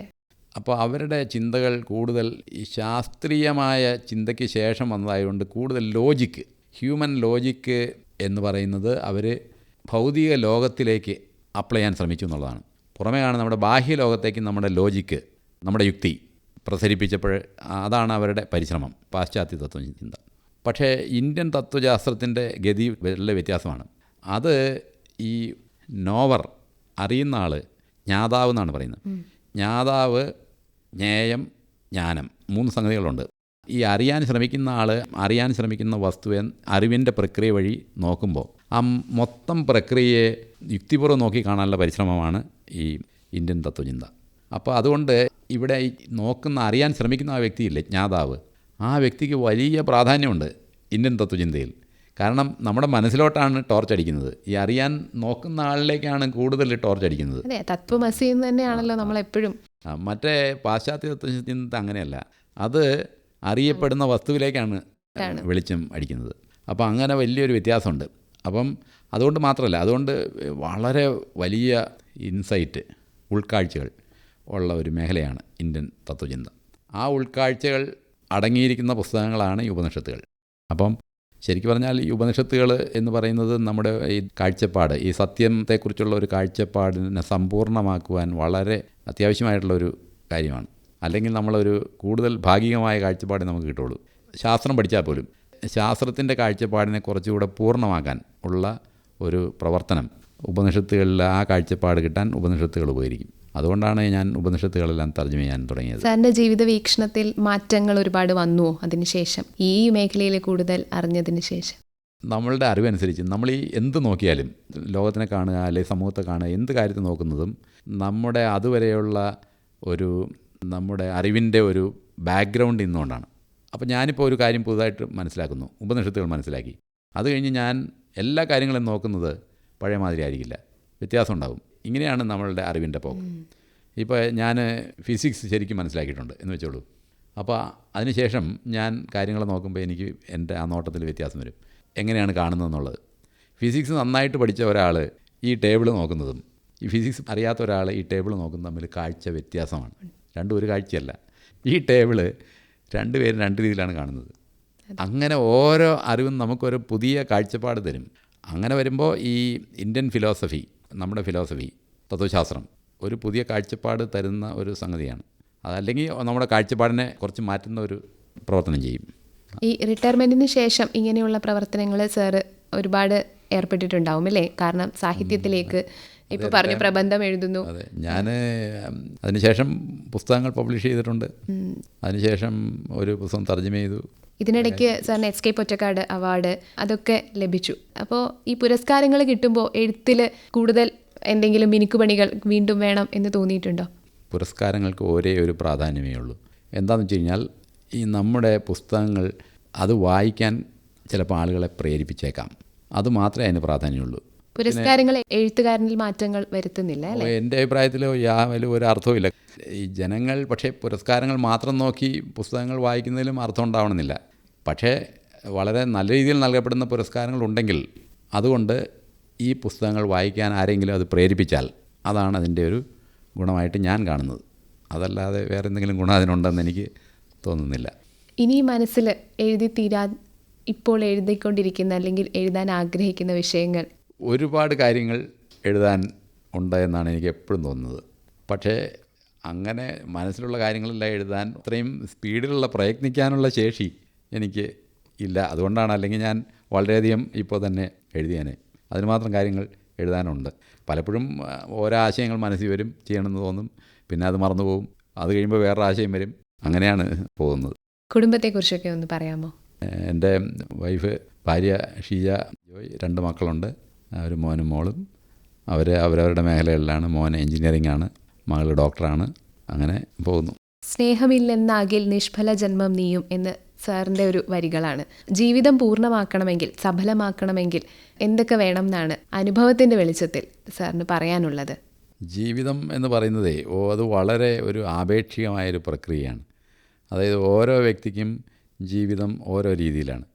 അപ്പോൾ അവരുടെ ചിന്തകൾ കൂടുതൽ ഈ ശാസ്ത്രീയമായ ചിന്തയ്ക്ക് ശേഷം വന്നതായതുകൊണ്ട് കൂടുതൽ ലോജിക്ക്, ഹ്യൂമൻ ലോജിക്ക് എന്ന് പറയുന്നത് അവർ ഭൗതിക ലോകത്തിലേക്ക് അപ്ലൈ ചെയ്യാൻ ശ്രമിച്ചു എന്നുള്ളതാണ്. പുറമേ കാണുന്ന നമ്മുടെ ബാഹ്യ ലോകത്തേക്ക് നമ്മുടെ ലോജിക്ക്, നമ്മുടെ യുക്തി പ്രസരിപ്പിച്ചപ്പോൾ അതാണ് അവരുടെ പരിശ്രമം, പാശ്ചാത്യ തത്വചിന്ത. പക്ഷേ ഇന്ത്യൻ തത്വശാസ്ത്രത്തിൻ്റെ ഗതി വളരെ വ്യത്യാസമാണ്. അത് ഈ നോവർ അറിയുന്ന ആൾ, ജ്ഞാതാവ് എന്നാണ് പറയുന്നത്. ജ്ഞാതാവ്, ജ്ഞേയം, ജ്ഞാനം, 3 സംഗതികളുണ്ട്. ഈ അറിയാൻ ശ്രമിക്കുന്ന ആൾ അറിയാൻ ശ്രമിക്കുന്ന വസ്തുവെ അറിവിൻ്റെ പ്രക്രിയ വഴി നോക്കുമ്പോൾ ആ മൊത്തം പ്രക്രിയയെ യുക്തിപൂർവ്വം നോക്കി കാണാനുള്ള പരിശ്രമമാണ് ഈ ഇന്ത്യൻ തത്വചിന്ത. അപ്പോൾ അതുകൊണ്ട് ഇവിടെ ഈ നോക്കുന്ന, അറിയാൻ ശ്രമിക്കുന്ന ആ വ്യക്തിയില്ലേ, ജ്ഞാതാവ്, ആ വ്യക്തിക്ക് വലിയ പ്രാധാന്യമുണ്ട് ഇന്ത്യൻ തത്വചിന്തയിൽ. കാരണം നമ്മുടെ മനസ്സിലോട്ടാണ് ടോർച്ച് അടിക്കുന്നത്, ഈ അറിയാൻ നോക്കുന്ന ആളിലേക്കാണ് കൂടുതൽ ടോർച്ച് അടിക്കുന്നത്. അതെ, തത്വമസി എന്ന് തന്നെയാണല്ലോ നമ്മളെപ്പോഴും. മറ്റേ പാശ്ചാത്യ തത്വചിന്ത അങ്ങനെയല്ല, അത് അറിയപ്പെടുന്ന വസ്തുവിലേക്കാണ് വെളിച്ചം അടിക്കുന്നത്. അപ്പോൾ അങ്ങനെ വലിയൊരു വ്യത്യാസമുണ്ട്. അപ്പം അതുകൊണ്ട് മാത്രമല്ല, അതുകൊണ്ട് വളരെ വലിയ ഇൻസൈറ്റ്, ഉൾക്കാഴ്ചകൾ ഉള്ള ഒരു മേഖലയാണ് ഇന്ത്യൻ തത്വചിന്ത. ആ ഉൾക്കാഴ്ചകൾ അടങ്ങിയിരിക്കുന്ന പുസ്തകങ്ങളാണ് ഈ ഉപനിഷത്തുകൾ. അപ്പം ശരിക്കും പറഞ്ഞാൽ ഈ ഉപനിഷത്തുകൾ എന്ന് പറയുന്നത് നമ്മുടെ ഈ കാഴ്ചപ്പാട്, ഈ സത്യത്തെക്കുറിച്ചുള്ള ഒരു കാഴ്ചപ്പാടിനെ സമ്പൂർണ്ണമാക്കുവാൻ വളരെ അത്യാവശ്യമായിട്ടുള്ളൊരു കാര്യമാണ്. അല്ലെങ്കിൽ നമ്മളൊരു കൂടുതൽ ഭാഗികമായ കാഴ്ചപ്പാടേ നമുക്ക് കിട്ടുള്ളൂ. ശാസ്ത്രം പഠിച്ചാൽ പോലും ശാസ്ത്രത്തിൻ്റെ കാഴ്ചപ്പാടിനെ കുറച്ചുകൂടെ പൂർണ്ണമാക്കാൻ ഉള്ള ഒരു പ്രവർത്തനം ഉപനിഷത്തുകളിൽ, ആ കാഴ്ചപ്പാട് കിട്ടാൻ ഉപനിഷത്തുകൾ ഉപകരിക്കും. അതുകൊണ്ടാണ് ഞാൻ ഉപനിഷത്തുകളെല്ലാം തർജ്ജമ ചെയ്യാൻ തുടങ്ങിയത്. സാറിൻ്റെ ജീവിത വീക്ഷണത്തിൽ മാറ്റങ്ങൾ ഒരുപാട് വന്നുവോ അതിനുശേഷം, ഈ മേഖലയിൽ കൂടുതൽ അറിഞ്ഞതിന് ശേഷം? നമ്മളുടെ അറിവനുസരിച്ച് നമ്മൾ ഈ എന്ത് നോക്കിയാലും, ലോകത്തിനെ കാണുക അല്ലെങ്കിൽ സമൂഹത്തെ കാണുക, എന്ത് കാര്യത്തെ നോക്കുന്നതും നമ്മുടെ അതുവരെയുള്ള ഒരു നമ്മുടെ അറിവിൻ്റെ ഒരു ബാക്ക്ഗ്രൗണ്ട് ഇന്നുകൊണ്ടാണ്. അപ്പോൾ ഞാനിപ്പോൾ ഒരു കാര്യം പുതുതായിട്ട് മനസ്സിലാക്കുന്നു, ഉപനിഷത്തുകൾ മനസ്സിലാക്കി. അത് കഴിഞ്ഞ് ഞാൻ എല്ലാ കാര്യങ്ങളും നോക്കുന്നത് പഴയ മാതിരി ആയിരിക്കില്ല, വ്യത്യാസം ഉണ്ടാകും. ഇങ്ങനെയാണ് നമ്മളുടെ അറിവിൻ്റെ പോക്ക്. ഇപ്പോൾ ഞാൻ ഫിസിക്സ് ശരിക്കും മനസ്സിലാക്കിയിട്ടുണ്ട് എന്ന് വെച്ചോളൂ. അപ്പോൾ അതിനുശേഷം ഞാൻ കാര്യങ്ങൾ നോക്കുമ്പോൾ എനിക്ക് എൻ്റെ ആ നോട്ടത്തിൽ വ്യത്യാസം വരും, എങ്ങനെയാണ് കാണുന്നതെന്നുള്ളത്. ഫിസിക്സ് നന്നായിട്ട് പഠിച്ച ഒരാൾ ഈ ടേബിൾ നോക്കുന്നതും ഈ ഫിസിക്സ് അറിയാത്ത ഒരാൾ ഈ ടേബിൾ നോക്കുന്നതും തമ്മിൽ കാഴ്ച വ്യത്യാസമാണ്. രണ്ടും ഒരു കാഴ്ചയല്ല. ഈ ടേബിള് രണ്ടുപേരും രണ്ട് രീതിയിലാണ് കാണുന്നത്. അങ്ങനെ ഓരോ അറിവും നമുക്കൊരു പുതിയ കാഴ്ചപ്പാട് തരും. അങ്ങനെ വരുമ്പോൾ ഈ ഇന്ത്യൻ ഫിലോസഫി, നമ്മുടെ ഫിലോസഫി, തത്വശാസ്ത്രം ഒരു പുതിയ കാഴ്ചപ്പാട് തരുന്ന ഒരു സംഗതിയാണ്. അതല്ലെങ്കിൽ നമ്മുടെ കാഴ്ചപ്പാടിനെ കുറച്ച് മാറ്റുന്ന ഒരു പ്രവർത്തനം ചെയ്യും. ഈ റിട്ടയർമെൻറ്റിന് ശേഷം ഇങ്ങനെയുള്ള പ്രവർത്തനങ്ങൾ സാറ് ഒരുപാട് ഏർപ്പെട്ടിട്ടുണ്ടാവും അല്ലേ? കാരണം സാഹിത്യത്തിലേക്ക് ഇപ്പോൾ പറഞ്ഞു പ്രബന്ധം എഴുതുന്നു. അതെ, ഞാൻ അതിനുശേഷം പുസ്തകങ്ങൾ പബ്ലിഷ് ചെയ്തിട്ടുണ്ട്. അതിനുശേഷം ഒരു പുസ്തകം തർജ്ജമ ചെയ്തു. ഇതിനിടയ്ക്ക് സാറിന് എസ് കെ പൊറ്റക്കാട് അവാർഡ് അതൊക്കെ ലഭിച്ചു. അപ്പോൾ ഈ പുരസ്കാരങ്ങൾ കിട്ടുമ്പോൾ എഴുത്തിൽ കൂടുതൽ എന്തെങ്കിലും മിനുക്കുപണികൾ വീണ്ടും വേണം എന്ന് തോന്നിയിട്ടുണ്ടോ? പുരസ്കാരങ്ങൾക്ക് ഒരേ ഒരു പ്രാധാന്യമേ ഉള്ളൂ. എന്താണെന്ന് വെച്ച് കഴിഞ്ഞാൽ ഈ നമ്മുടെ പുസ്തകങ്ങൾ അത് വായിക്കാൻ ചിലപ്പോൾ ആളുകളെ പ്രേരിപ്പിച്ചേക്കാം, അതുമാത്രമേ അതിന് പ്രാധാന്യമുള്ളൂ. പുരസ്കാരങ്ങൾ എഴുത്തുകാരനിൽ മാറ്റങ്ങൾ വരുത്തുന്നില്ല അല്ലേ? എൻ്റെ അഭിപ്രായത്തിൽ യാതൊരു ഒരു അർത്ഥവുമില്ല. ഈ ജനങ്ങൾ പക്ഷേ പുരസ്കാരങ്ങൾ മാത്രം നോക്കി പുസ്തകങ്ങൾ വായിക്കുന്നതിലും അർത്ഥം ഉണ്ടാവണമെന്നില്ല. പക്ഷേ വളരെ നല്ല രീതിയിൽ നൽകപ്പെടുന്ന പുരസ്കാരങ്ങളുണ്ടെങ്കിൽ അതുകൊണ്ട് ഈ പുസ്തകങ്ങൾ വായിക്കാൻ ആരെങ്കിലും അത് പ്രേരിപ്പിച്ചാൽ അതാണ് അതിൻ്റെ ഒരു ഗുണമായിട്ട് ഞാൻ കാണുന്നത്. അതല്ലാതെ വേറെ എന്തെങ്കിലും ഗുണം അതിനുണ്ടെന്ന് എനിക്ക് തോന്നുന്നില്ല. ഇനി മനസ്സിൽ എഴുതി തീരാൻ ഇപ്പോൾ എഴുതിക്കൊണ്ടിരിക്കുന്ന അല്ലെങ്കിൽ എഴുതാൻ ആഗ്രഹിക്കുന്ന വിഷയങ്ങൾ? ഒരുപാട് കാര്യങ്ങൾ എഴുതാൻ ഉണ്ട് എന്നാണ് എനിക്ക് എപ്പോഴും തോന്നുന്നത്. പക്ഷേ അങ്ങനെ മനസ്സിലുള്ള കാര്യങ്ങളെല്ലാം എഴുതാൻ അത്രയും സ്പീഡിലുള്ള പ്രയത്നിക്കാനുള്ള ശേഷി എനിക്ക് ഇല്ല. അതുകൊണ്ടാണ്, അല്ലെങ്കിൽ ഞാൻ വളരെയധികം ഇപ്പോൾ തന്നെ എഴുതിയാനേ. അതിനുമാത്രം കാര്യങ്ങൾ എഴുതാനുണ്ട്. പലപ്പോഴും ഓരോ ആശയങ്ങൾ മനസ്സിൽ വരും, ചെയ്യണമെന്ന് തോന്നും, പിന്നെ അത് മറന്നു പോകും. അത് കഴിയുമ്പോൾ വേറൊരു ആശയം വരും. അങ്ങനെയാണ് പോകുന്നത്. കുടുംബത്തെക്കുറിച്ചൊക്കെ ഒന്ന് പറയാമോ? എൻ്റെ വൈഫ്, ഭാര്യ ഷീജ ജോയ്, 2 മക്കളുണ്ട്. ഒരു മോനും മോളും. അവരവരുടെ മേഖലകളിലാണ്. മോൻ എൻജിനീയറിംഗ് ആണ്, മകൾ ഡോക്ടറാണ്. അങ്ങനെ പോകുന്നു. സ്നേഹമില്ലെന്നാകിൽ നിഷ്ഫല ജന്മം നീയും എന്ന് സാറിൻ്റെ ഒരു വരികളാണ്. ജീവിതം പൂർണ്ണമാക്കണമെങ്കിൽ, സഫലമാക്കണമെങ്കിൽ എന്തൊക്കെ വേണം എന്നാണ് അനുഭവത്തിൻ്റെ വെളിച്ചത്തിൽ സാറിന് പറയാനുള്ളത്? ജീവിതം എന്ന് പറയുന്നതേ അത് വളരെ ഒരു ആപേക്ഷികമായൊരു പ്രക്രിയയാണ്. അതായത് ഓരോ വ്യക്തിക്കും ജീവിതം ഓരോ രീതിയിലാണ്.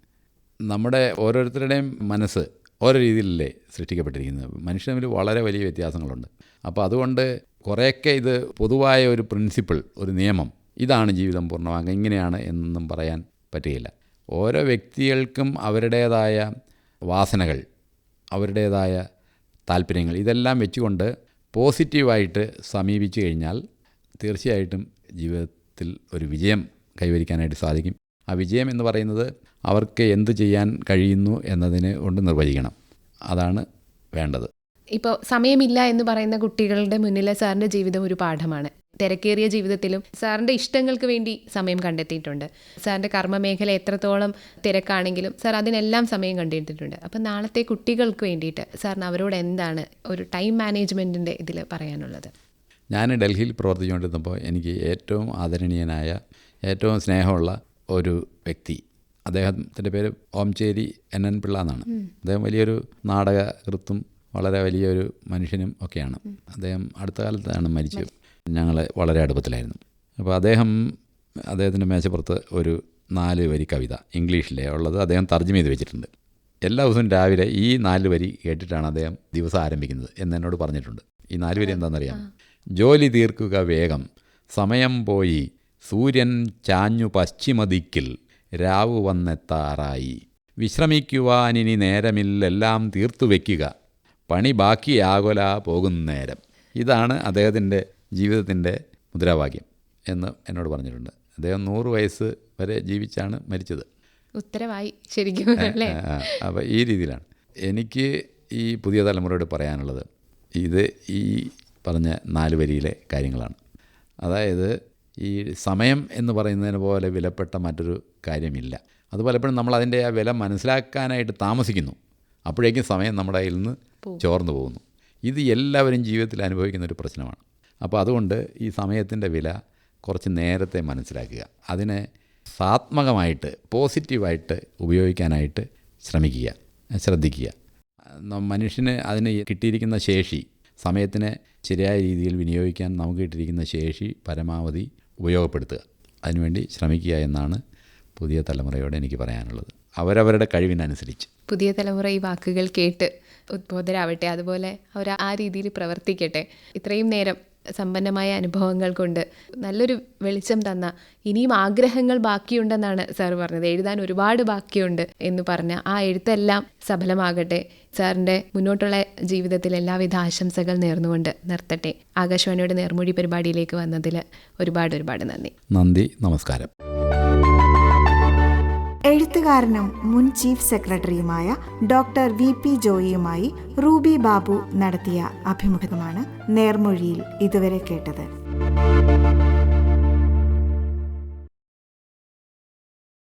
നമ്മുടെ ഓരോരുത്തരുടെയും മനസ്സ് ഓരോ രീതിയിലല്ലേ സൃഷ്ടിക്കപ്പെട്ടിരിക്കുന്നത്. മനുഷ്യൻ തമ്മിൽ വളരെ വലിയ വ്യത്യാസങ്ങളുണ്ട്. അപ്പോൾ അതുകൊണ്ട് കുറേയൊക്കെ ഇത് പൊതുവായ ഒരു പ്രിൻസിപ്പിൾ, ഒരു നിയമം, ഇതാണ് ജീവിതം പൂർണ്ണമാകുക, ഇങ്ങനെയാണ് എന്നൊന്നും പറയാൻ പറ്റുകയില്ല. ഓരോ വ്യക്തികൾക്കും അവരുടേതായ വാസനകൾ, അവരുടേതായ താല്പര്യങ്ങൾ, ഇതെല്ലാം വെച്ചുകൊണ്ട് പോസിറ്റീവായിട്ട് സമീപിച്ചു കഴിഞ്ഞാൽ തീർച്ചയായിട്ടും ജീവിതത്തിൽ ഒരു വിജയം കൈവരിക്കാനായിട്ട് സാധിക്കും. ആ വിജയം എന്ന് പറയുന്നത് അവർക്ക് എന്ത് ചെയ്യാൻ കഴിയുന്നു എന്നതിനെ കൊണ്ട് നിർവചിക്കണം. അതാണ് വേണ്ടത്. ഇപ്പോൾ സമയമില്ല എന്ന് പറയുന്ന കുട്ടികളുടെ മുന്നിൽ സാറിൻ്റെ ജീവിതം ഒരു പാഠമാണ്. തിരക്കേറിയ ജീവിതത്തിലും സാറിൻ്റെ ഇഷ്ടങ്ങൾക്ക് വേണ്ടി സമയം കണ്ടെത്തിയിട്ടുണ്ട്. സാറിൻ്റെ കർമ്മമേഖല എത്രത്തോളം തിരക്കാണെങ്കിലും സാർ അതിനെല്ലാം സമയം കണ്ടെത്തിയിട്ടുണ്ട്. അപ്പം നാളത്തെ കുട്ടികൾക്ക് വേണ്ടിയിട്ട് സാറിന് അവരോട് എന്താണ് ഒരു ടൈം മാനേജ്മെൻറ്റിൻ്റെ ഇതിൽ പറയാനുള്ളത്? ഞാൻ ഡൽഹിയിൽ പ്രവർത്തിച്ചുകൊണ്ടിരുന്നപ്പോൾ എനിക്ക് ഏറ്റവും ആദരണീയനായ, ഏറ്റവും സ്നേഹമുള്ള ഒരു വ്യക്തി, അദ്ദേഹത്തിൻ്റെ പേര് ഓംചേരി NN പിള്ള എന്നാണ്. അദ്ദേഹം വലിയൊരു നാടകകൃത്തും വളരെ വലിയൊരു മനുഷ്യനും ഒക്കെയാണ്. അദ്ദേഹം അടുത്ത കാലത്താണ് മരിച്ചത്. ഞങ്ങൾ വളരെ അടുപ്പത്തിലായിരുന്നു. അപ്പോൾ അദ്ദേഹത്തിൻ്റെ മേശപ്പുറത്ത് ഒരു 4 വരി കവിത ഇംഗ്ലീഷിലെ ഉള്ളത് അദ്ദേഹം തർജ്ജമ ചെയ്ത് വെച്ചിട്ടുണ്ട്. എല്ലാ ദിവസവും രാവിലെ ഈ 4 വരി കേട്ടിട്ടാണ് അദ്ദേഹം ദിവസം ആരംഭിക്കുന്നത് എന്നോട് പറഞ്ഞിട്ടുണ്ട്. ഈ 4 വരി എന്താണെന്നറിയാം? ജോലി തീർക്കുക വേഗം, സമയം പോയി, സൂര്യൻ ചാഞ്ഞു പശ്ചിമദിക്കിൽ, രാവു വന്നെത്താറായി, വിശ്രമിക്കുവാനിനി നേരമില്ലെല്ലാം തീർത്തു വയ്ക്കുക, പണി ബാക്കിയാകൊല പോകുന്നേരം. ഇതാണ് അദ്ദേഹത്തിൻ്റെ ജീവിതത്തിൻ്റെ മുദ്രാവാക്യം എന്ന് എന്നോട് പറഞ്ഞിട്ടുണ്ട്. അദ്ദേഹം 100 വയസ്സ് വരെ ജീവിച്ചാണ് മരിച്ചത്. ഉത്തരവായി ശരിക്കും അല്ലേ? അപ്പോൾ ഈ രീതിയിലാണ് എനിക്ക് ഈ പുതിയ തലമുറയോട് പറയാനുള്ളത്. ഇത് ഈ പറഞ്ഞ 4 വരിയിലെ കാര്യങ്ങളാണ്. അതായത് ഈ സമയം എന്ന് പറയുന്നതിന് പോലെ വിലപ്പെട്ട മറ്റൊരു കാര്യമില്ല. അത് പലപ്പോഴും നമ്മൾ അതിൻ്റെ ആ വില മനസ്സിലാക്കാനായിട്ട് താമസിക്കുന്നു. അപ്പോഴേക്കും സമയം നമ്മുടെ കയ്യിൽ നിന്ന് ചോർന്നു പോകുന്നു. ഇത് എല്ലാവരും ജീവിതത്തിൽ അനുഭവിക്കുന്ന ഒരു പ്രശ്നമാണ്. അപ്പോൾ അതുകൊണ്ട് ഈ സമയത്തിൻ്റെ വില കുറച്ച് നേരത്തെ മനസ്സിലാക്കുക, അതിനെ സാത്മകമായിട്ട് പോസിറ്റീവായിട്ട് ഉപയോഗിക്കാനായിട്ട് ശ്രദ്ധിക്കുക. മനുഷ്യന് അതിന് കിട്ടിയിരിക്കുന്ന ശേഷി, സമയത്തിനെ ശരിയായ രീതിയിൽ വിനിയോഗിക്കാൻ നമുക്ക് കിട്ടിയിരിക്കുന്ന ശേഷി പരമാവധി ഉപയോഗപ്പെടുത്തുക, അതിനുവേണ്ടി ശ്രമിക്കുക എന്നാണ് പുതിയ തലമുറയോട് എനിക്ക് പറയാനുള്ളത്. അവരവരുടെ കഴിവിനനുസരിച്ച്. പുതിയ തലമുറ ഈ വാക്കുകൾ കേട്ട് ഉദ്ബോധരാവട്ടെ, അതുപോലെ അവർ ആ രീതിയിൽ പ്രവർത്തിക്കട്ടെ. ഇത്രയും നേരം സമ്പന്നമായ അനുഭവങ്ങൾ കൊണ്ട് നല്ലൊരു വെളിച്ചം തന്ന, ഇനിയും ആഗ്രഹങ്ങൾ ബാക്കിയുണ്ടെന്നാണ് സാർ പറഞ്ഞത്, എഴുതാൻ ഒരുപാട് ബാക്കിയുണ്ട് എന്ന് പറഞ്ഞ ആ എഴുത്തെല്ലാം സഫലമാകട്ടെ. സാറിൻ്റെ മുന്നോട്ടുള്ള ജീവിതത്തിൽ എല്ലാവിധ ആശംസകൾ നേർന്നുകൊണ്ട് നിർത്തട്ടെ. ആകാശവാണിയുടെ നേർമൊഴി പരിപാടിയിലേക്ക് വന്നതിൽ ഒരുപാട് നന്ദി. നമസ്കാരം. എഴുത്തുകാരനും മുൻ ചീഫ് സെക്രട്ടറിയുമായ ഡോക്ടർ VP ജോയിയുമായി റൂബി ബാബു നടത്തിയ അഭിമുഖമാണ് നേർമൊഴിയിൽ ഇതുവരെ കേട്ടത്.